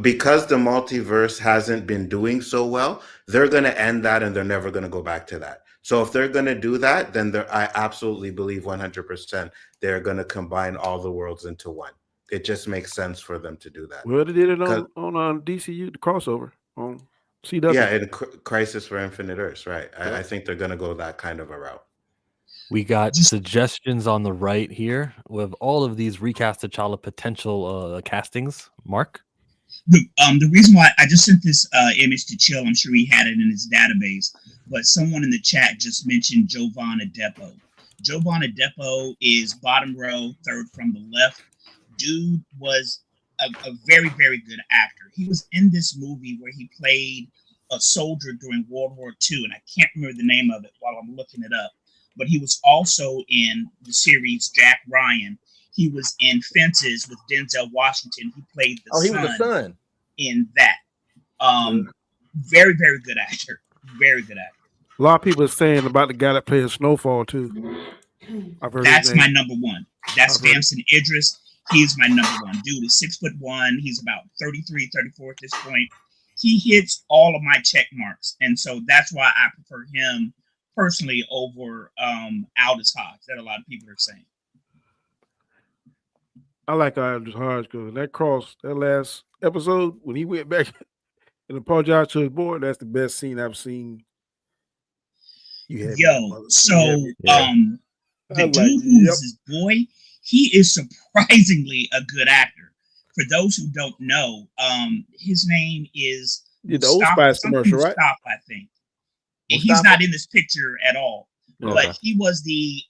because the multiverse hasn't been doing so well, they're going to end that, and they're never going to go back to that. So if they're going to do that, then I absolutely believe 100% they're going to combine all the worlds into one. It just makes sense for them to do that. Well, they did it on DCU, the crossover on CW. Yeah, in Crisis for Infinite Earths, right? Yeah. I think they're going to go that kind of a route. We got suggestions on the right here with all of these recast T'Challa potential castings. Mark? The reason why I just sent this image to Chill, I'm sure he had it in his database, but someone in the chat just mentioned Jovan Adepo. Jovan Adepo is bottom row, third from the left. Dude was a very, very good actor. He was in this movie where he played a soldier during World War II, and I can't remember the name of it while I'm looking it up. But he was also in the series Jack Ryan. He was in Fences with Denzel Washington. He played the son in that. Very, very good actor. Very good actor. A lot of people are saying about the guy that plays Snowfall too. I've heard that's my number one. That's Damson Idris. He's my number one. Dude is 6'1". He's about 33, 34 at this point. He hits all of my check marks. And so that's why I prefer him personally over Aldous Hodge that a lot of people are saying. I like Aldous Hodge because that last episode when he went back and apologized to his boy, that's the best scene I've seen. You had Yo, so Yeah. the I'm dude like, who's yep. his boy, he is surprisingly a good actor. For those who don't know, his name is The Old Spice commercial, right? Mustafa, I think. And he's Mustafa? not in this picture at all, Okay. but he was the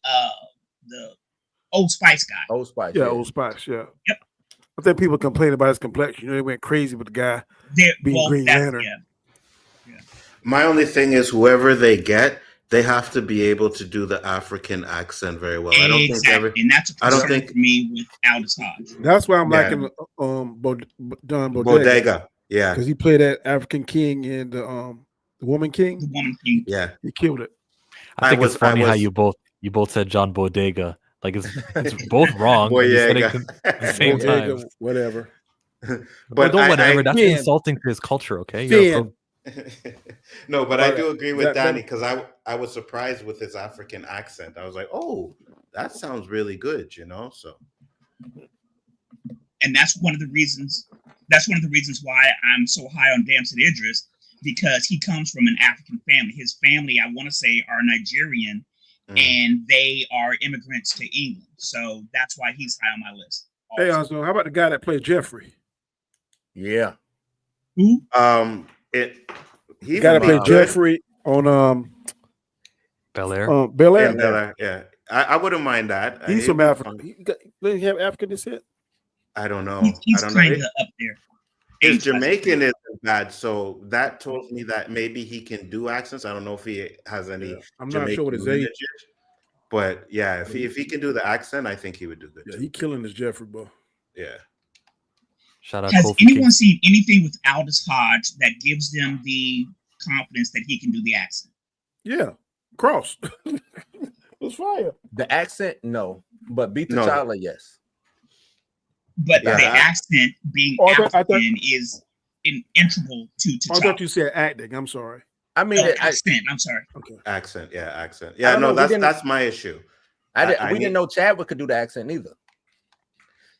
Old Spice guy. Old Spice. Yeah, Old Spice. Yeah. Yep. I think people complain about his complexion. They went crazy with the guy being Well, Green Lantern. yeah. My only thing is, whoever they get, they have to be able to do the African accent very well. I don't Exactly. And that's a I don't concern think- for me with Aldous Hodge. That's why I'm Yeah. liking Don Bodega, Bodega. Yeah, because he played that African king in the Woman The King. Woman King. yeah. He killed it. I think it's funny how you both said John Bodega. Like it's both wrong. And you said it at the same Bodega, time. whatever. But whatever. That's Finn. insulting to his culture. Okay. Finn. No, but I Alright, do agree with that- Danny, because I was surprised with his African accent. I was like, oh, that sounds really good, you know. So And that's one of the reasons why I'm so high on Damson Idris, because he comes from an African family. His family, I want to say, are Nigerian, and they are immigrants to England. So that's why he's high on my list. Hey, also, how about the guy that played Jeffrey? Yeah. Who? The The guy that played Jeffrey on Bel Air. Bel Air. Yeah. I wouldn't mind that. He's from Africa. Does he have African descent? I don't know. He's I don't know. kind of up there. His Jamaican isn't bad, so that tells me that maybe he can do accents. I don't know if he has any. I'm not Jamaican sure what his age. lineage, but yeah, if he can do the accent, I think he would do good. Yeah, too. he killing his Jeffrey, bro. Yeah. Shout out Has Kofi anyone King. seen anything with Aldous Hodge that gives them the confidence that he can do the accent? Yeah, Cross. It's fire. The accent, no. But beat No. T'Challa, yes. But Yeah, the I- accent being Oh, I thought- African is integral to I T'Challa. thought you said acting. I'm sorry. I mean, No, accent. I'm sorry. Okay. Accent. Yeah, I Yeah, don't no, know, we that's my issue. we didn't know Chadwick could do the accent either.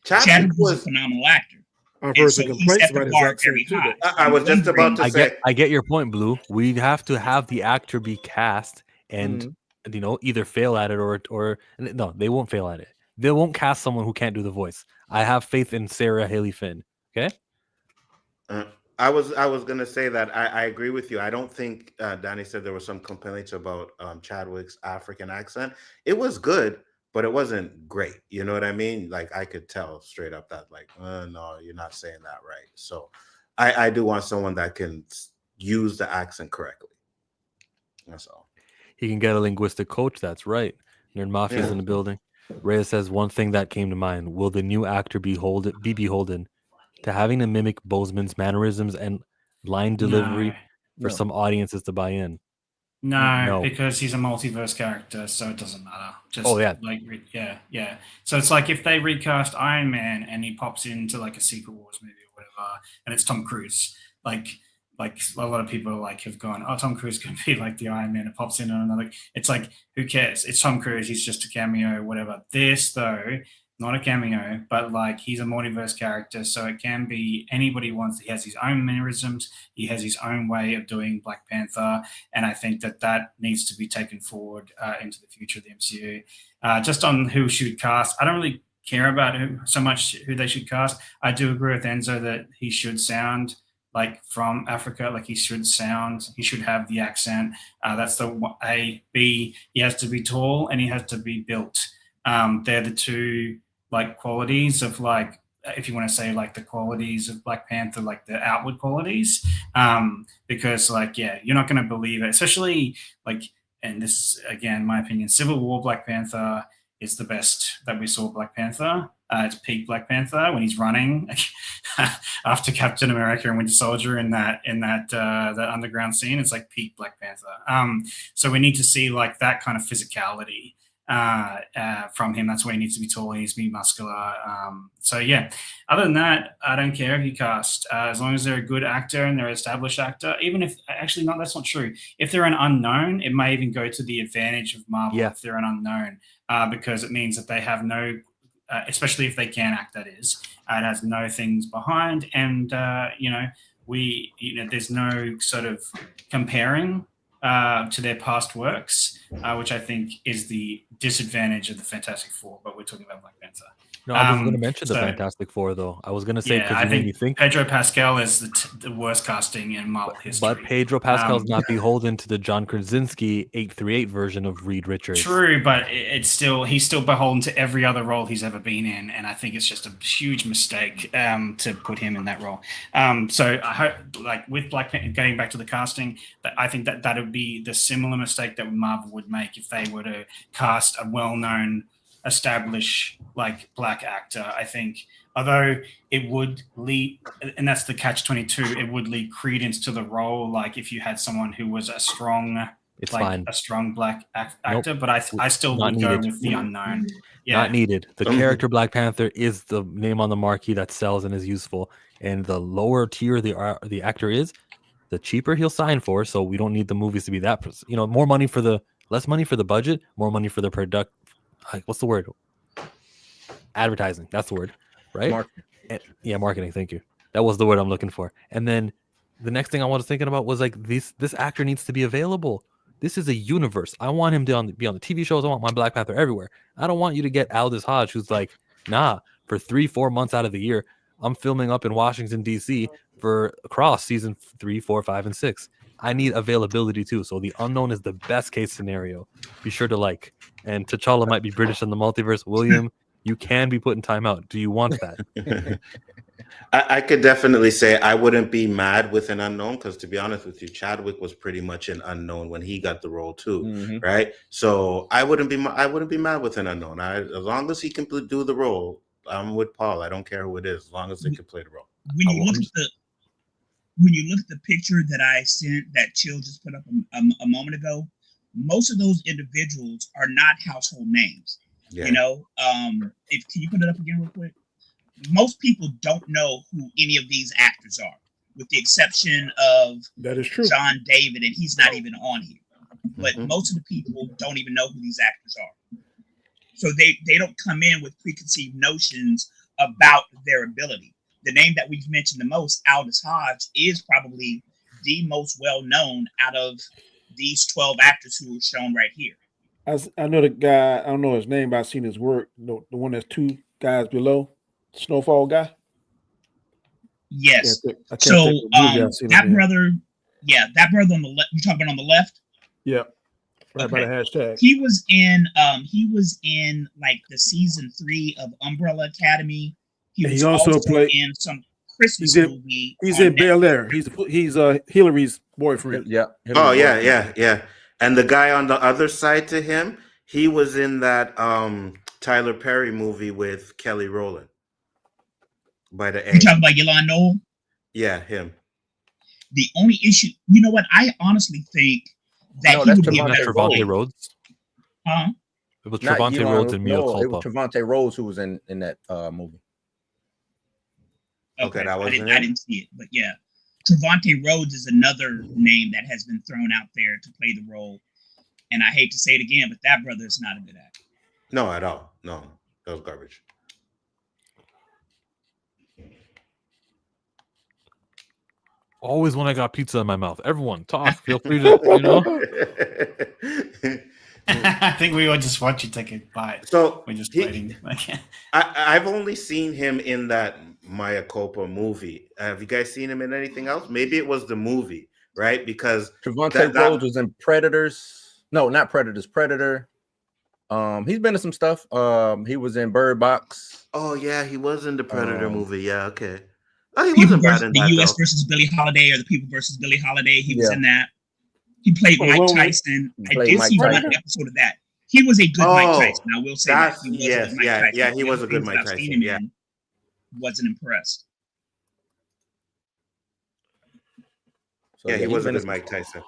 Chadwick was a phenomenal actor. I've And heard so some he complaints set the about his bar accent very too. high. I was just about to say. I get your point, Blue. We have to have the actor be cast and Mm-hmm. either fail at it or no, they won't fail at it. They won't cast someone who can't do the voice. I have faith in Sarah Haley Finn. Okay. I was gonna say that I agree with you. I don't think Danny said there were some complaints about Chadwick's African accent. It was good, but it wasn't great. You know what I mean? Like I could tell straight up that no, you're not saying that right. So I do want someone that can use the accent correctly. That's all. He can get a linguistic coach. That's right. Nerd Mafia's in the building. Reyes says one thing that came to mind. Will the new actor be beholden to having to mimic Boseman's mannerisms and line delivery for some audiences to buy in? No, because he's a multiverse character, so it doesn't matter. Just yeah. So it's like if they recast Iron Man and he pops into like a Secret Wars movie or whatever, and it's Tom Cruise, like a lot of people have gone, oh, Tom Cruise can be like the Iron Man. It pops in on another. It's like, who cares? It's Tom Cruise. He's just a cameo, whatever. This though, not a cameo, but he's a multiverse character, so it can be anybody wants. He has his own mannerisms. He has his own way of doing Black Panther, and I think that needs to be taken forward into the future of the MCU. Just on who should cast, I don't really care about so much who they should cast. I do agree with Enzo that he should sound from Africa, he should have the accent. That's the A. B, he has to be tall and he has to be built. They're the two qualities of if you want to say the qualities of Black Panther, the outward qualities, because you're not going to believe it, especially and this is again my opinion, Civil War Black Panther is the best that we saw Black Panther. It's peak Black Panther when he's running after Captain America and Winter Soldier in that underground scene. It's peak Black Panther. So we need to see that kind of physicality from him. That's why he needs to be tall. He needs to be muscular. So yeah. Other than that, I don't care if you cast as long as they're a good actor and they're an established actor. Even if that's not true. If they're an unknown, it may even go to the advantage of Marvel if they're an unknown, because it means that they have no. Especially if they can act, that is, it has no things behind, and there's no sort of comparing to their past works, which I think is the disadvantage of the Fantastic Four. But we're talking about Black Panther. No, I wasn't going to mention the so- Fantastic Four, though. I was going to say Yeah, because I you made me think think. Pedro Pascal is the worst casting in Marvel history. But Pedro Pascal's not beholden to the John Krasinski 838 version of Reed Richards. True, but he's still beholden to every other role he's ever been in, and I think it's just a huge mistake to put him in that role. So I hope, like with Black Panther, getting back to the casting, that I think that would be the similar mistake that Marvel would make if they were to cast a well-known, established like black actor. I think, although it would lead, and that's the catch-22, it would lead credence to the role. Like if you had someone who was a strong. It's like fine. a strong black actor, but I still Not would go needed. with the unknown. Yeah. Not needed. The character Black Panther is the name on the marquee that sells and is useful. And the lower tier the actor is, the cheaper he'll sign for. So we don't need the movies to be that. More money for the less money for the budget, more money for the product. Like, what's the word? Advertising. That's the word, right? Marketing. Marketing. Thank you. That was the word I'm looking for. And then the next thing I was thinking about was like this actor needs to be available. This is a universe. I want him to be on the TV shows. I want my Black Panther everywhere. I don't want you to get Aldous Hodge, who's like, nah, for 3-4 months out of the year, I'm filming up in Washington, D.C. for across season 3, 4, 5, and 6. I need availability too. So the unknown is the best case scenario. Be sure to like. And T'Challa might be British in the multiverse. William, you can be put in timeout. Do you want that? I could definitely say I wouldn't be mad with an unknown because, to be honest with you, Chadwick was pretty much an unknown when he got the role too, right? So I wouldn't be mad with an unknown. As long as he can do the role, I'm with Paul. I don't care who it is, as long as they can play the role. When you look at the picture that I sent, that Chill just put up a moment ago, most of those individuals are not household names. Yeah. Can you put it up again real quick? Most people don't know who any of these actors are, with the exception of that is true. John David, and he's not even on here. But most of the people don't even know who these actors are. So they don't come in with preconceived notions about their ability. The name that we've mentioned the most, Aldous Hodge, is probably the most well-known out of these 12 actors who are shown right here. I know the guy, I don't know his name, but I've seen his work. The one that's 2 guys below, Snowfall guy. Yes. I can't So think of the movie I've seen that him in. brother on the left, you're talking about on the left? Yeah. Right by the hashtag. He was in like the season 3 of Umbrella Academy. He was also played in some Christmas movie. He's in Bel Air. He's Hillary's boyfriend. Yeah. Oh yeah. And the guy on the other side to him, he was in that Tyler Perry movie with Kelly Rowland. By the You talking about Yolanda Noel? Yeah, him. The only issue, you know what? I honestly think that he would be a better Trevante Rhodes. Huh? It was Trevante Rhodes and Mia Culpa. It was Trevante Rhodes who was in that movie. Okay, I didn't see it, but yeah, Trevante Rhodes is another name that has been thrown out there to play the role, and I hate to say it again, but that brother is not a good actor. No, at all. No, that was garbage. Always when I got pizza in my mouth. Everyone, talk. Feel free to, I think we would just want you to take a bite. So we're just waiting. I've only seen him in that Maya Culpa movie. Have you guys seen him in anything else? Maybe it was the movie, right? Because Trevante Rhodes was in Predators. No, not Predators. Predator. He's been in some stuff. He was in Bird Box. Oh yeah, he was in the Predator movie. Yeah, okay. Oh, he People wasn't bad in the that, U.S. though. versus Billie Holiday, or the People versus Billie Holiday. He was in that. He played Mike Tyson. I did see one episode of that. He was a good Mike Tyson. I will say that. He was a good Mike Tyson. Yeah, he was a good Mike Tyson. Yeah, wasn't impressed. So, yeah, he was a good Mike Tyson.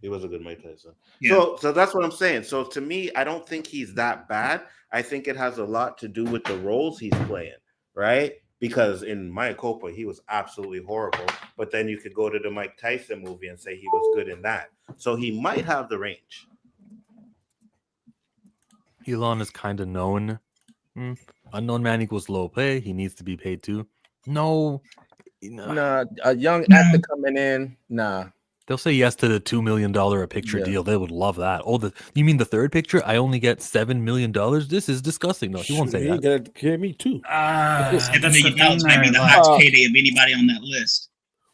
He was a good Mike Tyson. Yeah. So that's what I'm saying. So to me, I don't think he's that bad. I think it has a lot to do with the roles he's playing, right? Because in Maya Culpa, he was absolutely horrible. But then you could go to the Mike Tyson movie and say he was good in that. So he might have the range. Elon is kind of known. Unknown man equals low pay. He needs to be paid too. No. Nah, a young actor coming in. Nah. They'll say yes to the $2 million a picture Yeah. deal. They would love that. Oh, you mean the third picture? I only get $7 million. This is disgusting. No, he won't say He that. got to carry me too. $7 That's the million thing, might be though. the Like, highest payday of anybody on that list.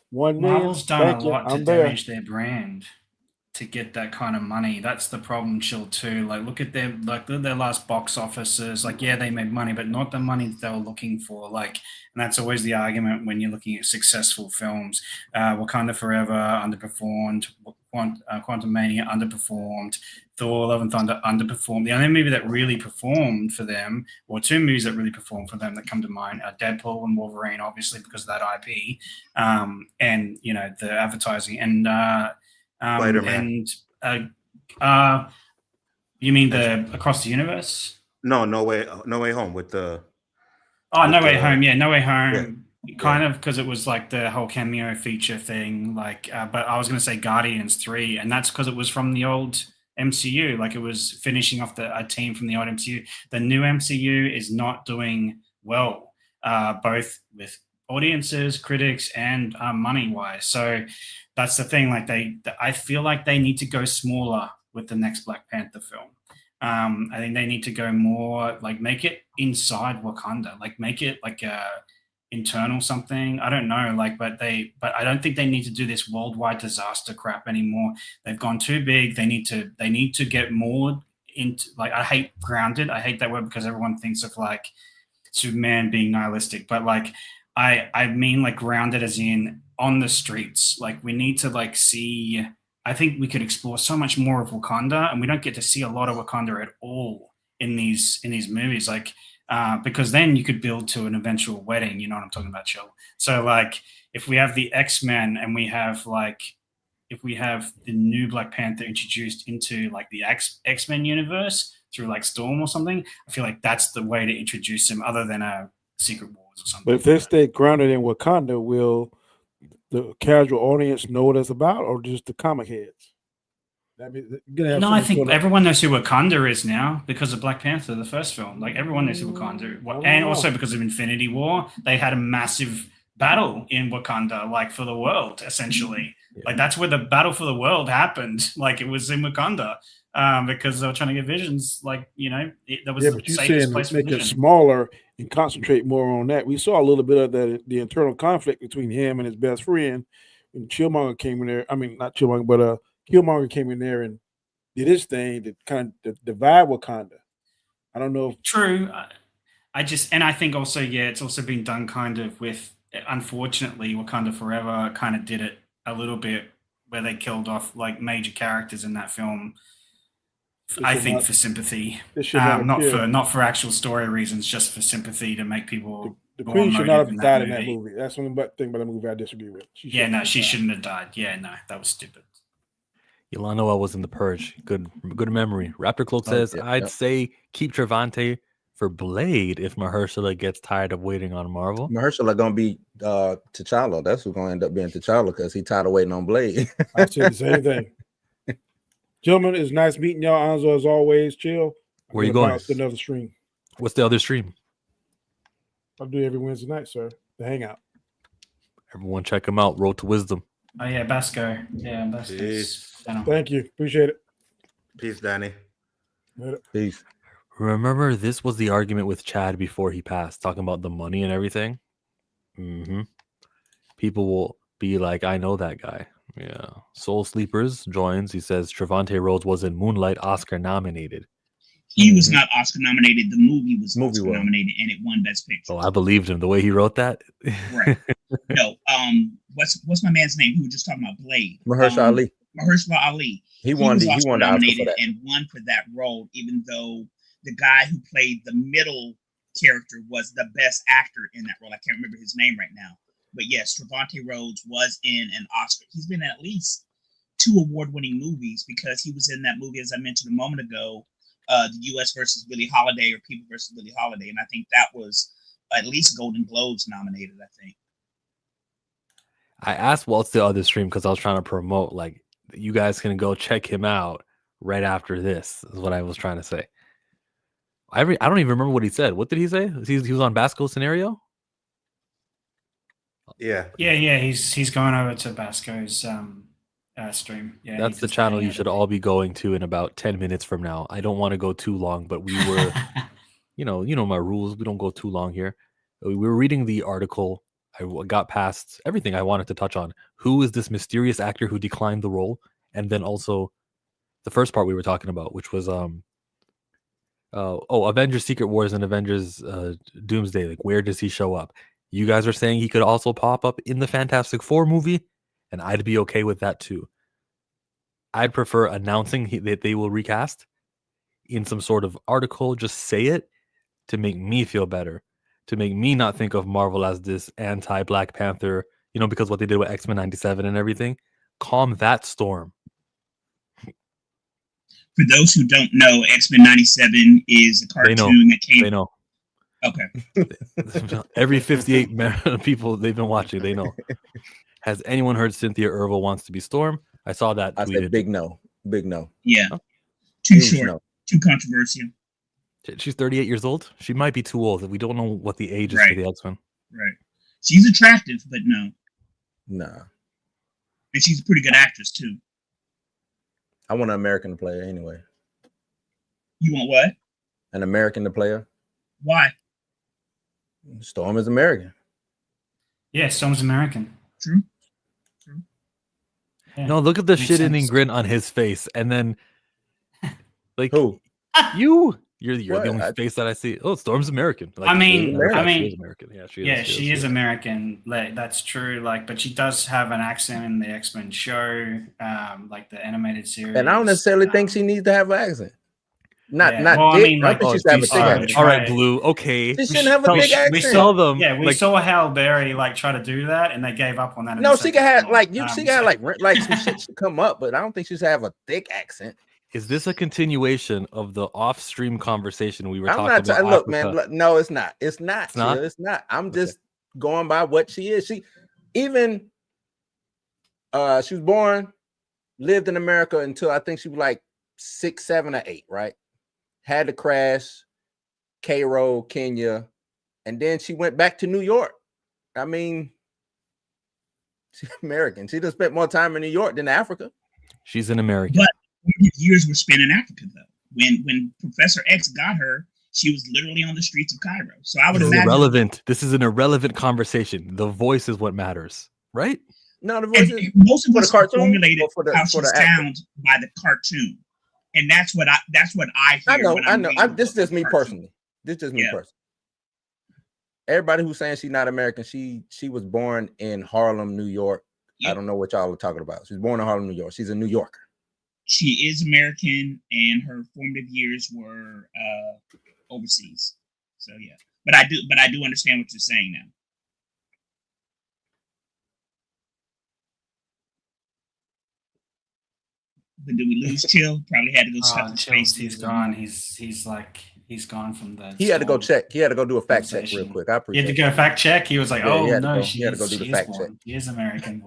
1 million. Marvel's done Thank a you. lot to I'm there. damage their brand to get that kind of money. That's the problem, Chill, too. Like, look at their last box offices. Like, yeah, they made money, but not the money that they were looking for. Like, and that's always the argument when you're looking at successful films. Wakanda Forever underperformed. Quantum Mania underperformed. Thor: Love and Thunder underperformed. The only movie that really performed for them, or two movies that really performed for them that come to mind, are Deadpool and Wolverine, obviously because of that IP, and the advertising and Spider-Man. and you mean the Across the Universe? No way home with the. Oh, No Way the- Home. Yeah, No Way Home. Yeah. Kind of because it was like the whole cameo feature thing. Like, but I was going to say Guardians 3, and that's because it was from the old MCU. Like, it was finishing off a team from the old MCU. The new MCU is not doing well, both with audiences, critics, and money wise. So that's the thing. Like, I feel like they need to go smaller with the next Black Panther film. I think they need to go more like make it inside Wakanda, like make it like a internal something. I don't know, like, but I don't think they need to do this worldwide disaster crap anymore. They've gone too big. They need to get more into, like, I hate grounded. I hate that word because everyone thinks of like Superman being nihilistic, but like I mean like grounded as in on the streets. Like, we need to like see. I think we could explore so much more of Wakanda, and we don't get to see a lot of Wakanda at all in these movies. Like, because then you could build to an eventual wedding. You know what I'm talking about, Chill. So like, if we have the X-Men and if we have the new Black Panther introduced into like the X-Men universe through like Storm or something, I feel like that's the way to introduce him, other than a Secret Wars or something. But if they stay grounded in Wakanda, will the casual audience know what it's about, or just the comic heads? No, I think everyone knows who Wakanda is now because of Black Panther, the first film. Like, everyone knows who Wakanda is. And also because of Infinity War, they had a massive battle in Wakanda, like, for the world, essentially. Yeah. Like, that's where the battle for the world happened. Like, it was in Wakanda because they were trying to get Visions. Like, that was the safest place for make Vision. it smaller and concentrate more on that. We saw a little bit of the internal conflict between him and his best friend when Killmonger came in there. I mean, not Killmonger, but Killmonger came in there and did his thing to kind of divide Wakanda. I don't know. True. I think also, it's also been done kind of with, unfortunately, Wakanda Forever kind of did it a little bit where they killed off like major characters in that film. I think for sympathy, not for actual story reasons, just for sympathy to make people. The Queen should not have died in that movie. That's one thing about the movie I disagree with. She shouldn't have died. Yeah, no, that was stupid. Yolanda was in The Purge. Good memory. Raptor Cloak says, I'd say keep Trevante for Blade if Mahershala gets tired of waiting on Marvel. Mahershala gonna be T'Challa. That's who's gonna end up being T'Challa because he's tired of waiting on Blade. I said the same thing. Gentlemen, it's nice meeting y'all. Anzo, as always, Chill. Where are you going? Another stream. What's the other stream? I'll do every Wednesday night, sir. The Hangout. Everyone check him out. Road to Wisdom. Oh yeah, Basco. Yeah, Basco. Thank you. Appreciate it. Peace, Danny. Later. Peace. Remember, this was the argument with Chad before he passed, talking about the money and everything. People will be like, I know that guy. Yeah. Soul Sleepers joins. He says Trevante Rhodes was in Moonlight, Oscar nominated. He was not Oscar nominated. The movie was Oscar nominated, and it won Best Picture. Oh, I believed him the way he wrote that. Right. No. What's my man's name? Who was just talking about Blade? Mahershala Ali. Mahershala Ali. He won the nominated and won for that role, even though the guy who played the middle character was the best actor in that role. I can't remember his name right now. But yes, Trevante Rhodes was in an Oscar. He's been in at least 2 award-winning movies because he was in that movie, as I mentioned a moment ago, the U.S. versus Billie Holiday or People versus Billie Holiday. And I think that was at least Golden Globes nominated, I think. I asked what's the other stream because I was trying to promote, like, you guys can go check him out right after this, is what I was trying to say. I don't even remember what he said. What did he say? He was on Basco Scenario? Yeah. He's going over to Basco's stream. Yeah, That's the channel you should all be going to in about 10 minutes from now. I don't want to go too long, but we were, you know my rules. We don't go too long here. We were reading the article. I got past everything I wanted to touch on. Who is this mysterious actor who declined the role? And then also the first part we were talking about, which was Avengers Secret Wars and Avengers Doomsday. Like, where does he show up? You guys are saying he could also pop up in the Fantastic Four movie, and I'd be okay with that too. I'd prefer announcing that they will recast in some sort of article. Just say it to make me feel better, to make me not think of Marvel as this anti-Black Panther, because what they did with X-Men 97 and everything. Calm that storm. For those who don't know, X-Men 97 is a cartoon that came. They know. Okay. Every 58 people they've been watching, they know. Has anyone heard Cynthia Erivo wants to be Storm? I saw that I tweeted. said big no. Big no. Yeah. Huh? Too short. No. Too controversial. She's 38 years old. She might be too old. We don't know what the age is for the X-Men. Right. She's attractive, but no. Nah. And she's a pretty good actress too. I want an American to play her anyway. You want what? An American to play her. Why? Storm is American. Yeah, Storm's American. True. Yeah. No, look at the shit-eating grin on his face, and then like who? You're the only face that I see. Oh, Storm's American. Like, she is American. Yeah, she is American. Like, that's true. Like, but she does have an accent in the X-Men show, like the animated series. And I don't necessarily think she needs to have an accent. Not. Well, I mean, like, she's have a big accent. All right, Blue. Okay, she shouldn't have a big accent. We saw them. Yeah, we saw Halle Berry try to do that, and they gave up on that. No, she can have she got like some shit should come up, but I don't think she should have a thick accent. Is this a continuation of the off-stream conversation we were talking about? Look, man. No, it's not. It's not. It's not. I'm just going by what she is. She was born, lived in America until I think she was like 6, 7, or 8, right? Had to crash, Cairo, Kenya, and then she went back to New York. I mean, she's American. She just spent more time in New York than Africa. She's an American. But years were spent in Africa, though. When Professor X got her, she was literally on the streets of Cairo. So I would imagine irrelevant. This is an irrelevant conversation. The voice is what matters, right? No, the voice is most of us are formulated how she sounds by the cartoon, and that's what I hear. I know. This is just me personally. This is just me personally. Everybody who's saying she's not American, she was born in Harlem, New York. Yep. I don't know what y'all are talking about. She was born in Harlem, New York. She's a New Yorker. She is American, and her formative years were overseas. So yeah, but I do understand what you're saying now. But did we lose Chill? Probably had to go stuff his face. He's gone. He's gone from the. He had to go check. He had to go do a fact check real quick. I appreciate. He had to go fact check. He was like, "Oh no, he had to go do the fact check. He is American."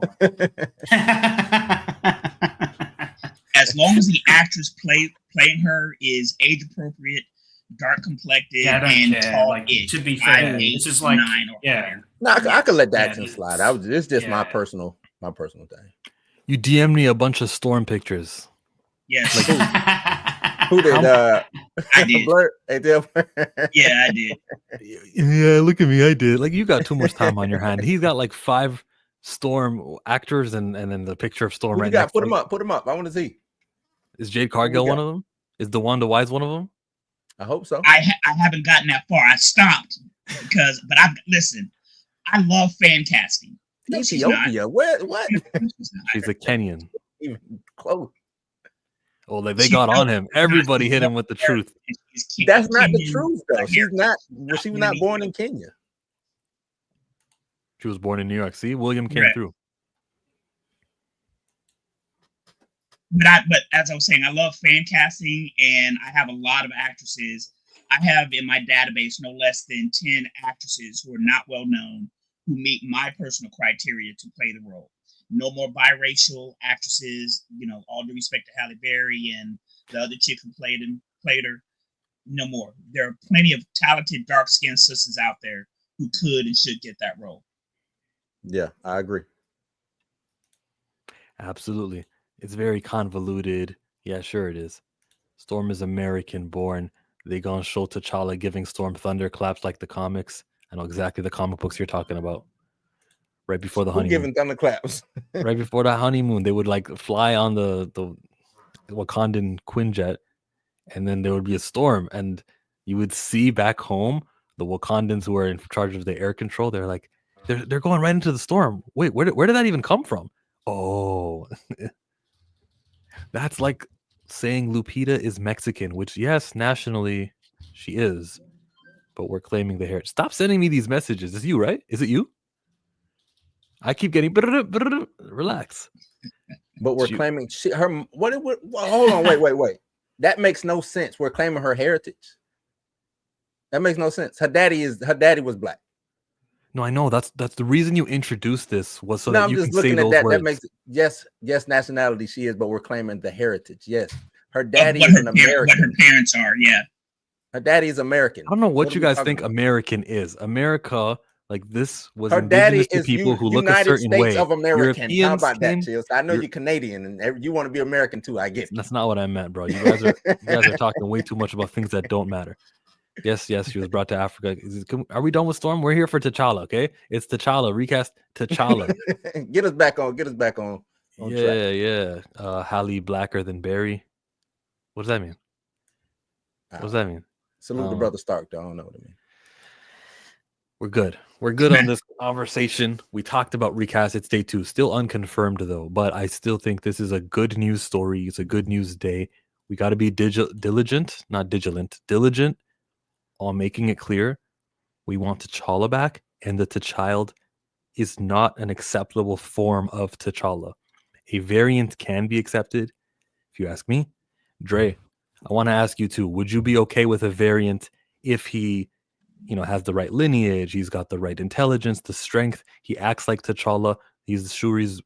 As long as the actress playing her is age appropriate, dark complected, and tall, to be fair, it's just like 9 or higher. No, I could let that slide. It's just my personal thing. You DM me a bunch of Storm pictures. Yes. Who did? I did. Blur? Yeah, I did. Yeah, look at me. I did. Like, you got too much time on your hand. He's got like 5 Storm actors, and then the picture of Storm right next to him. Put him up. I want to see. Is Jade Cargill one of them? Is DeWanda Wise one of them? I hope so. I haven't gotten that far. I stopped but listen. I love fan casting. No, Ethiopia. What? She's a Kenyan. Even close. Oh, they got on him. Everybody hit him with the truth. That's not the truth, though. She was not born in Kenya. She was born in New York. See, William came through. But as I was saying, I love fan casting, and I have a lot of actresses. I have in my database no less than 10 actresses who are not well known who meet my personal criteria to play the role. No more biracial actresses, all due respect to Halle Berry and the other chick who played her. No more. There are plenty of talented dark-skinned sisters out there who could and should get that role. Yeah, I agree. Absolutely. It's very convoluted. Yeah, sure it is. Storm is American born. They gonna show T'Challa giving Storm thunderclaps like the comics. I know exactly the comic books you're talking about. Right before the Who honeymoon. giving thunderclaps? Right before that honeymoon, they would like fly on the Wakandan Quinjet, and then there would be a storm, and you would see back home the Wakandans who are in charge of the air control. They're like, they're going right into the storm. Wait, where did that even come from? Oh, that's like saying Lupita is Mexican, which yes, nationally she is, but we're claiming the heritage. Stop sending me these messages. It's you, right? Is it you? I keep getting relax. But we're claiming her. What? Hold on. Wait. That makes no sense. We're claiming her heritage. That makes no sense. Her daddy was black. No, I know. That's the reason you introduced this was so No, that I'm you just can say looking at those that. words. That makes yes, nationality she is, but we're claiming the heritage. Yes, her daddy what is her, an American. what her parents are, yeah. Her daddy is American. I don't know what are you we guys talking think about? American is. America, like this, was Her daddy indigenous to is people who look a United certain States way. of American. How Europeans about that, came. Chills? I know you're Canadian and you want to be American too. I get. That's not what I meant, bro. You guys are talking way too much about things that don't matter. Yes, she was brought to Africa. Are we done with Storm? We're here for T'Challa, okay? It's T'Challa. Recast T'Challa. Get us back on track. Yeah. Halle blacker than Barry. What does that mean? What does that mean? Salute the brother Stark, though. I don't know what I mean. We're good. We're good on this conversation. We talked about recast. It's day 2. Still unconfirmed, though. But I still think this is a good news story. It's a good news day. We got to be diligent on making it clear we want T'Challa back, and that T'Challa is not an acceptable form of T'Challa. A variant can be accepted, if you ask me. Dre, I want to ask you too. Would you be okay with a variant if he, has the right lineage, he's got the right intelligence, the strength, he acts like T'Challa, he's Shuri's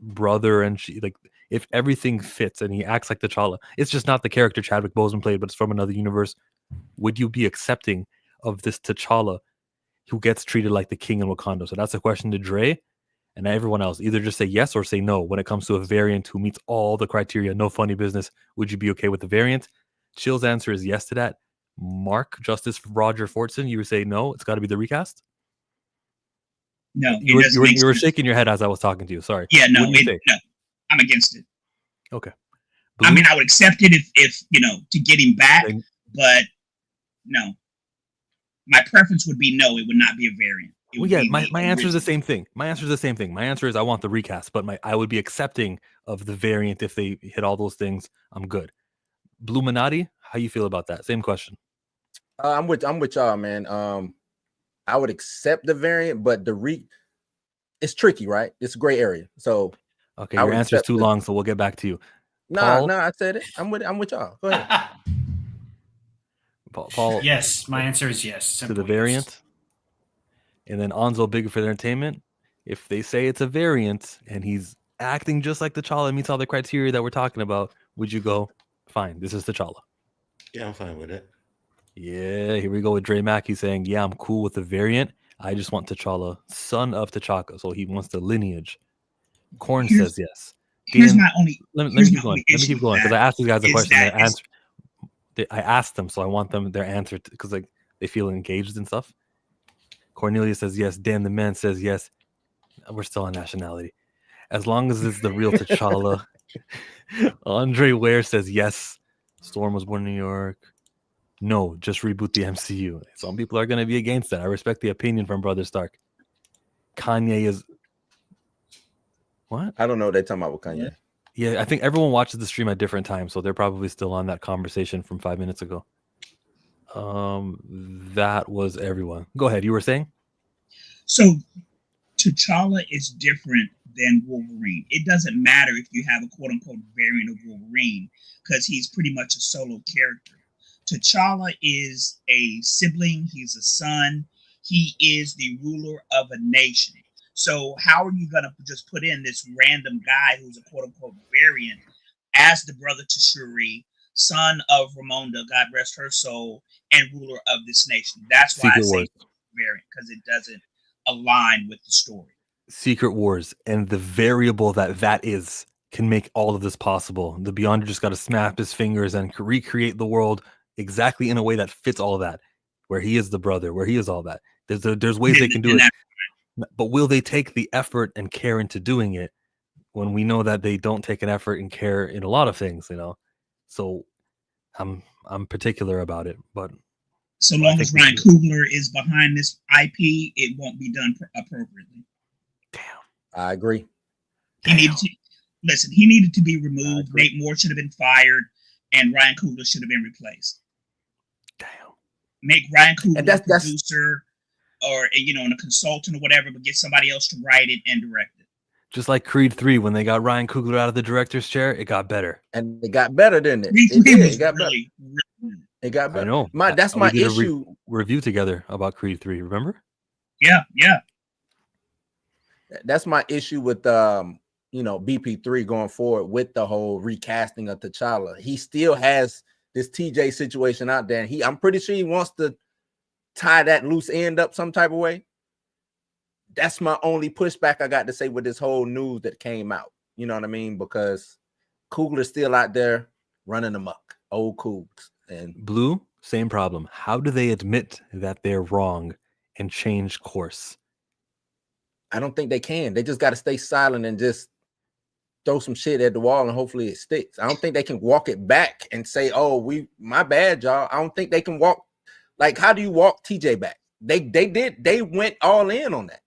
brother, and if everything fits and he acts like T'Challa, it's just not the character Chadwick Boseman played, but it's from another universe. Would you be accepting of this T'Challa who gets treated like the king in Wakanda? So that's a question to Dre and everyone else. Either just say yes or say no when it comes to a variant who meets all the criteria. No funny business. Would you be okay with the variant? Chill's answer is yes to that. Mark, Justice Roger Fortson, you would say no, it's got to be the recast? No, you were shaking your head as I was talking to you. Sorry. Yeah, no, no, I'm against it. Okay. Blue? I mean, I would accept it if to get him back, but no. My preference would be no, it would not be a variant. My answer is the same thing. My answer is I want the recast, but I would be accepting of the variant if they hit all those things. I'm good. Blue Minati, how you feel about that? Same question. I'm with y'all, man. I would accept the variant, but it's tricky, right? It's a gray area. So okay, your answer is too long, so we'll get back to you. No, I said it. I'm with y'all. Go ahead. Paul. Yes, my answer is yes. To the variant. Yes. And then Anzo Bigger for Entertainment. If they say it's a variant and he's acting just like T'Challa and meets all the criteria that we're talking about, would you go, fine, this is T'Challa? Yeah, I'm fine with it. Yeah, here we go with Dre Mack. He's saying, yeah, I'm cool with the variant. I just want T'Challa, son of T'Chaka. So he wants the lineage. Korn says yes. Here's my only. Let me keep going. Let me keep going because I asked these guys a question. I asked them, so I want them their answer because they feel engaged and stuff. Cornelia says yes. Dan the man says yes. We're still on nationality. As long as it's the real T'Challa. Andre Ware says yes. Storm was born in New York. No, just reboot the MCU. Some people are going to be against that. I respect the opinion from Brother Stark. Kanye is... What? I don't know what they're talking about with Kanye. Yeah, I think everyone watches the stream at different times, so they're probably still on that conversation from 5 minutes ago. That was everyone. Go ahead. You were saying? So T'Challa is different than Wolverine. It doesn't matter if you have a quote-unquote variant of Wolverine because he's pretty much a solo character. T'Challa is a sibling. He's a son. He is the ruler of a nation. So how are you going to just put in this random guy who's a quote-unquote variant as the brother to Shuri, son of Ramonda, God rest her soul, and ruler of this nation? That's why I say variant, because it doesn't align with the story. Secret Wars, and the variable that is can make all of this possible. The Beyonder just got to snap his fingers and recreate the world exactly in a way that fits all of that, where he is the brother, where he is all that. There's ways they can do it, but will they take the effort and care into doing it when we know that they don't take an effort and care in a lot of things, you know? So I'm particular about it, but so long as Ryan Coogler is behind this IP, it won't be done appropriately. Damn. I agree. He needed to listen. He needed to be removed. Nate Moore should have been fired, and Ryan Coogler should have been replaced. Damn. Make Ryan Coogler a producer, or and a consultant or whatever, but get somebody else to write it and direct it. Just like Creed 3, when they got Ryan Coogler out of the director's chair, it got better. And it got better, didn't it? It got better. It got better. I know. That's my issue. Review together about Creed 3, remember? Yeah. That's my issue with BP3 going forward with the whole recasting of T'Challa. He still has this TJ situation out there. And I'm pretty sure he wants to tie that loose end up some type of way. That's my only pushback I got to say with this whole news that came out. You know what I mean? Because Coogler's still out there running amok. Old Cougs. And Blue, same problem. How do they admit that they're wrong and change course? I don't think they can. They just got to stay silent and just throw some shit at the wall and hopefully it sticks. I don't think they can walk it back and say, "Oh, my bad, y'all." I don't think they can walk. Like, how do you walk TJ back? They did. They went all in on that.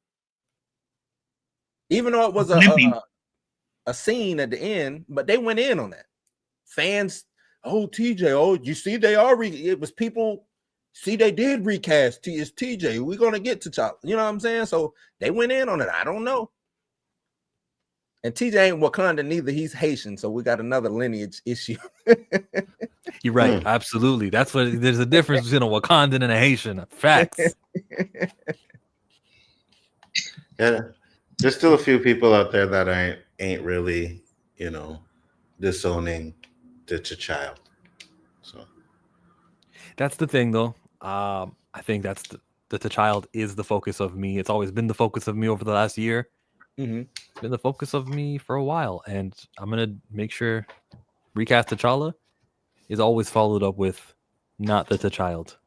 Even though it was a scene at the end, but they went in on that. Fans, oh, TJ, oh, you see, it was people, see, they did recast it's TJ. We're going to get T'Challa. You know what I'm saying? So they went in on it. I don't know. And TJ ain't Wakanda neither. He's Haitian. So we got another lineage issue. You're right. Absolutely. There's a difference between a Wakandan and a Haitian. Facts. Yeah. There's still a few people out there that ain't really, disowning the child. So that's the thing, though. I think that's the child is the focus of me. It's always been the focus of me over the last year. Mm-hmm. It's been the focus of me for a while, and I'm gonna make sure recast T'Challa is always followed up with not the child.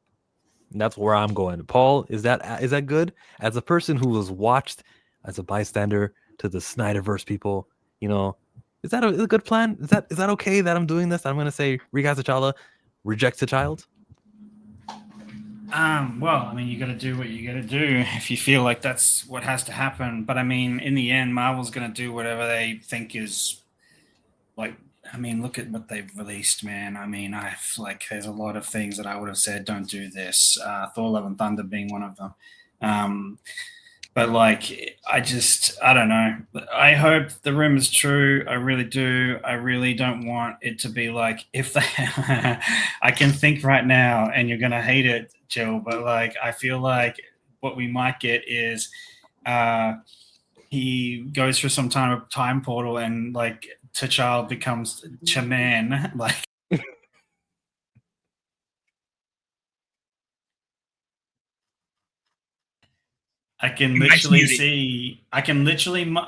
And that's where I'm going. Paul, is that good? As a person who was watched as a bystander to the Snyderverse people, is that a good plan? Is that okay that I'm doing this? I'm going to say recast T'Challa, reject the child. Well, I mean, you got to do what you got to do if you feel like that's what has to happen. But I mean, in the end, Marvel's going to do whatever they think is like. I mean, look at what they've released, man. I mean, there's a lot of things that I would have said, don't do this. Thor: Love and Thunder being one of them. But I don't know. I hope the rumor is true. I really do. I really don't want it to be like if they. I can think right now, and you're gonna hate it, Jill. But I feel like what we might get is, he goes through some time portal, and T'Challa becomes Chaman, I can literally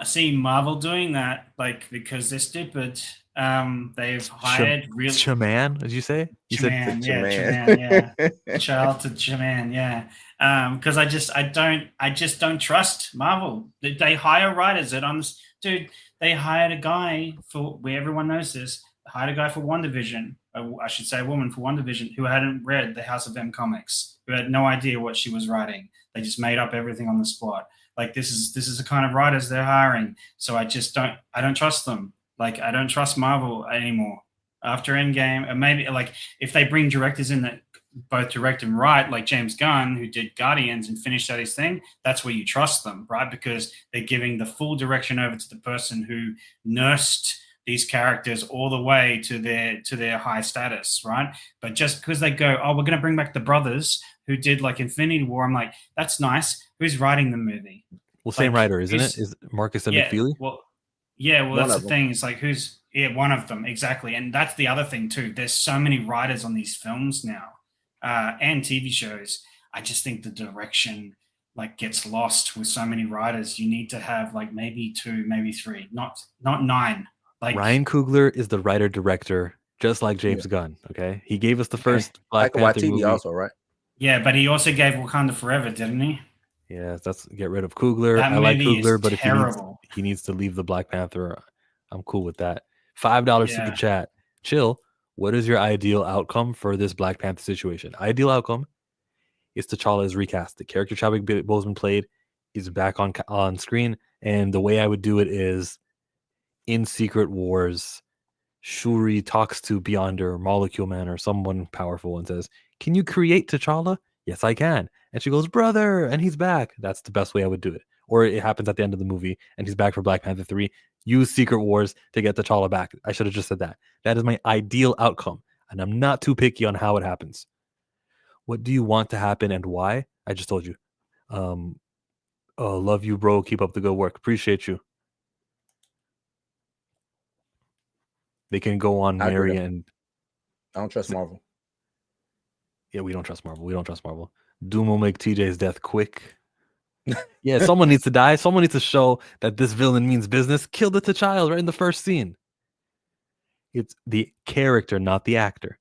see Marvel doing that, because they're stupid. They've hired real Chaman, did you say? You Chaman, said Chaman, yeah. Child to Chaman, yeah. Because I just don't trust Marvel. They hire writers dude. They hired a guy where everyone knows this. They hired a guy for WandaVision. I should say a woman for WandaVision who hadn't read the House of M comics, who had no idea what she was writing. They just made up everything on the spot. This is the kind of writers they're hiring. So I don't trust them. I don't trust Marvel anymore. After Endgame, and maybe if they bring directors in that both direct and write, like James Gunn, who did Guardians and finished out his thing, that's where you trust them, right? Because they're giving the full direction over to the person who nursed these characters all the way to their high status, right? But just because they go, oh, we're going to bring back the brothers who did Infinity War, I'm like, that's nice. Who's writing the movie? Well, same writer, isn't it? Is Marcus and McFeely? Well, that's the thing. It's who's one of them, exactly. And that's the other thing too. There's so many writers on these films now, and TV shows. I just think the direction gets lost with so many writers. You need to have maybe 2, maybe 3, not 9. Like, Ryan Coogler is the writer director, just like James Gunn. Okay, he gave us the first Black Taika Panther Waititi movie. also, right? yeah, but he also gave Wakanda Forever, didn't he? Yeah, that's get rid of Coogler. That I like movie is Coogler, but if terrible. he needs to leave the Black Panther, I'm cool with that. $5 super Yeah. chat. Chill. What is your ideal outcome for this Black Panther situation? Ideal outcome is T'Challa is recast. The character Chadwick Boseman played is back on screen, and the way I would do it is in Secret Wars. Shuri talks to Beyonder, Molecule Man, or someone powerful and says, "Can you create T'Challa?" "Yes, I can." And she goes, "Brother," and he's back. That's the best way I would do it. Or it happens at the end of the movie and he's back for Black Panther 3. Use Secret Wars to get T'Challa back. I should have just said that. That is my ideal outcome. And I'm not too picky on how it happens. What do you want to happen and why? I just told you. Love you, bro. Keep up the good work. Appreciate you. They can go on I agree. Mary and I don't trust Marvel. yeah, we don't trust Marvel. We don't trust Marvel. Doom will make TJ's death quick. Yeah, someone needs to die. Someone needs to show that this villain means business. Kill the child right in the first scene. It's the character, not the actor.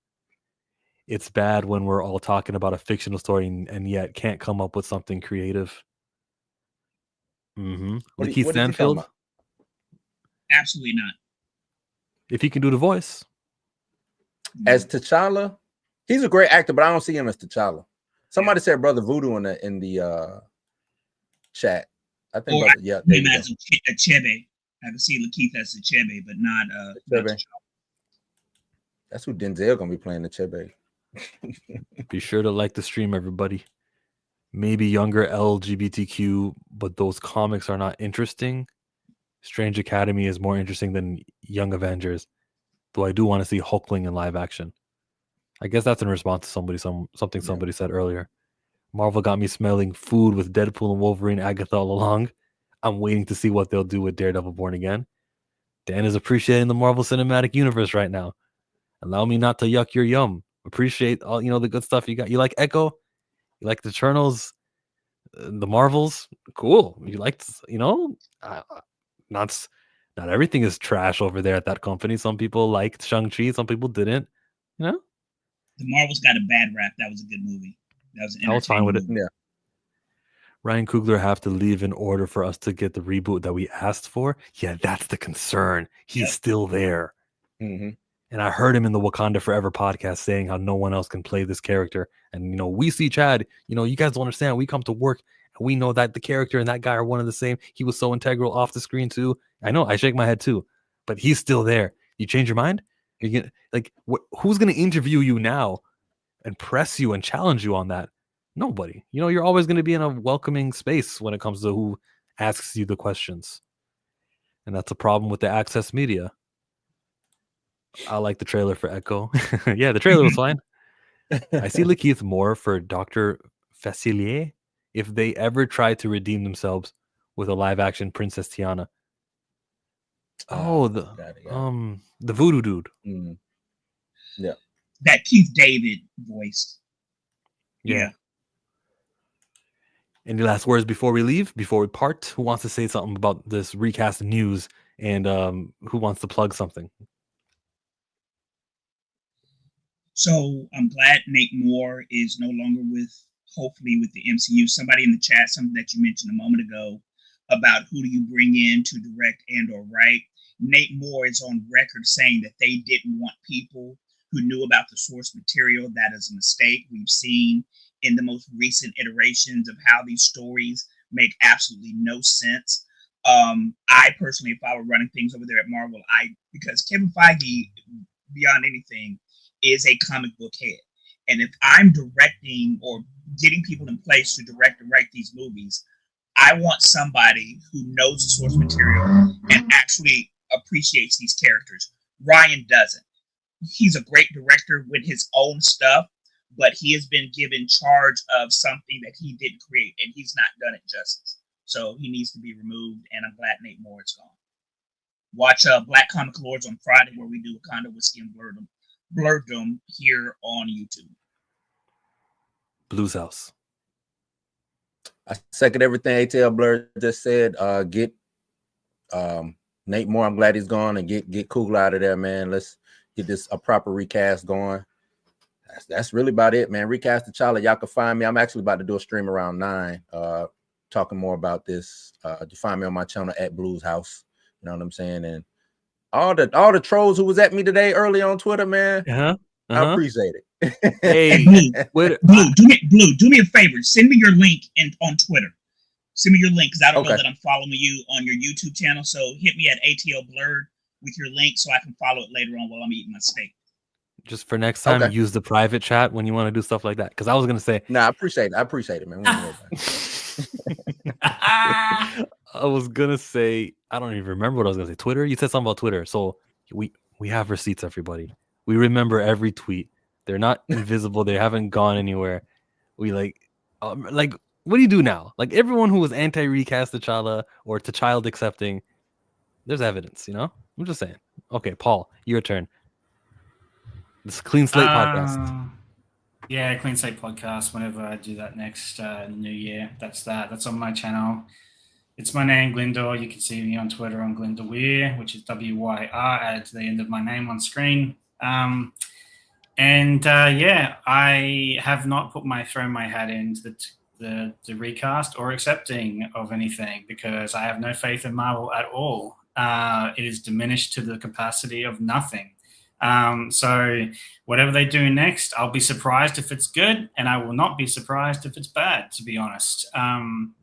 It's bad when we're all talking about a fictional story and yet can't come up with something creative. Mm-hmm. What Lakeith is he talking Stanfield, about? Absolutely not. if he can do the voice. As T'Challa, he's a great actor, but I don't see him as T'Challa. Somebody said Brother Voodoo in the chat. I think Or brother, yeah, him there you as a Chebe. I can see Lakeith as a Chebe, but not Chebe. T'Challa. That's who Denzel gonna be playing, the Chebe. Be sure to like the stream, everybody. Maybe younger LGBTQ, but those comics are not interesting. Strange Academy is more interesting than Young Avengers, though I do want to see Hulkling in live action. I guess that's in response to something somebody said earlier. Marvel got me smelling food with Deadpool and Wolverine Agatha all along. I'm waiting to see what they'll do with Daredevil Born Again. Dan is appreciating the Marvel Cinematic Universe right now. Allow me not to yuck your yum. Appreciate all the good stuff you got. You like Echo? You like the Eternals? The Marvels? Cool. You liked, not everything is trash over there at that company. Some people liked Shang-Chi, some people didn't. The Marvels got a bad rap. That was a good movie. That was an I was fine with it. movie. Yeah. Ryan Coogler have to leave in order for us to get the reboot that we asked for. Yeah, that's the concern. He's still there. Mm-hmm. And I heard him in the Wakanda Forever podcast saying how no one else can play this character. And, we see Chad, you guys don't understand. We come to work and we know that the character and that guy are one and the same. He was so integral off the screen too. I know, I shake my head too, but he's still there. You change your mind? Who's going to interview you now and press you and challenge you on that? Nobody. You're always going to be in a welcoming space when it comes to who asks you the questions. And that's a problem with the access media. I like the trailer for Echo. Yeah, the trailer was fine. I see Lakeith more for Dr. Facilier if they ever try to redeem themselves with a live action Princess Tiana. The voodoo dude. Mm-hmm. Yeah. That Keith David voiced. Yeah. Any last words before we leave? Before we part? Who wants to say something about this recast news? And who wants to plug something? So I'm glad Nate Moore is no longer hopefully with the MCU. Somebody in the chat, something that you mentioned a moment ago about who do you bring in to direct and or write. Nate Moore is on record saying that they didn't want people who knew about the source material. That is a mistake. We've seen in the most recent iterations of how these stories make absolutely no sense. I personally, if I were running things over there at Marvel, because Kevin Feige, beyond anything, is a comic book head. And if I'm directing or getting people in place to direct and write these movies, I want somebody who knows the source material and actually appreciates these characters. Ryan doesn't. He's a great director with his own stuff, but he has been given charge of something that he didn't create, and he's not done it justice. So he needs to be removed, and I'm glad Nate Moore is gone. Watch Black Comic Lords on Friday, where we do Wakanda Whiskey and Blurrdom here on YouTube. Blues House. I second everything ATL Blur just said. Get Nate Moore, I'm glad he's gone, and get Coogler out of there, man. Let's get this a proper recast going. That's really about it, man. Recast T'Challa. Y'all can find me. I'm actually about to do a stream around 9, talking more about this. You find me on my channel at Blues House. You know what I'm saying? And all the trolls who was at me today early on Twitter, man. I appreciate it. Hey, Blue, do me a favor. Send me your link on Twitter. Send me your link because I don't know that I'm following you on your YouTube channel. So hit me at ATL Blurred with your link so I can follow it later on while I'm eating my steak. Just for next time, use the private chat when you want to do stuff like that. Because I was gonna say, I appreciate it, man. I was gonna say, I don't even remember what I was gonna say. Twitter? You said something about Twitter. So we have receipts, everybody. We remember every tweet. They're not invisible. They haven't gone anywhere. We like, what do you do now? Like everyone who was anti-recast T'Challa or T'Child accepting, there's evidence, you know? I'm just saying. Okay, Paul, your turn. This Clean Slate podcast. Yeah, Clean Slate podcast. Whenever I do that next in the new year, that's on my channel. It's my name, Glindor. You can see me on Twitter on Glindor Weir, which is WYR, added to the end of my name on screen. I have not thrown my hat into the recast or accepting of anything because I have no faith in Marvel at all. It is diminished to the capacity of nothing. So whatever they do next, I'll be surprised if it's good, and I will not be surprised if it's bad, to be honest. Same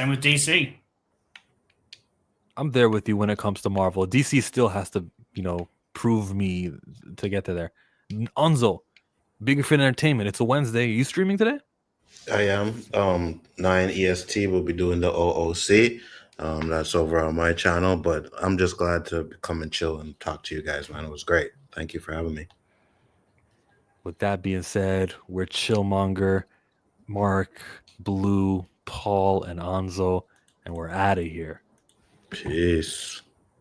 with DC. I'm there with you when it comes to Marvel. DC still has to, prove me to get to there. Onzo, Big Fin Entertainment. It's a Wednesday. Are you streaming today? I am. 9 EST will be doing the OOC. That's over on my channel, but I'm just glad to come and chill and talk to you guys, man. It was great. Thank you for having me. With that being said, we're Chillmonger, Mark, Blue, Paul, and Onzo, and we're out of here. Peace.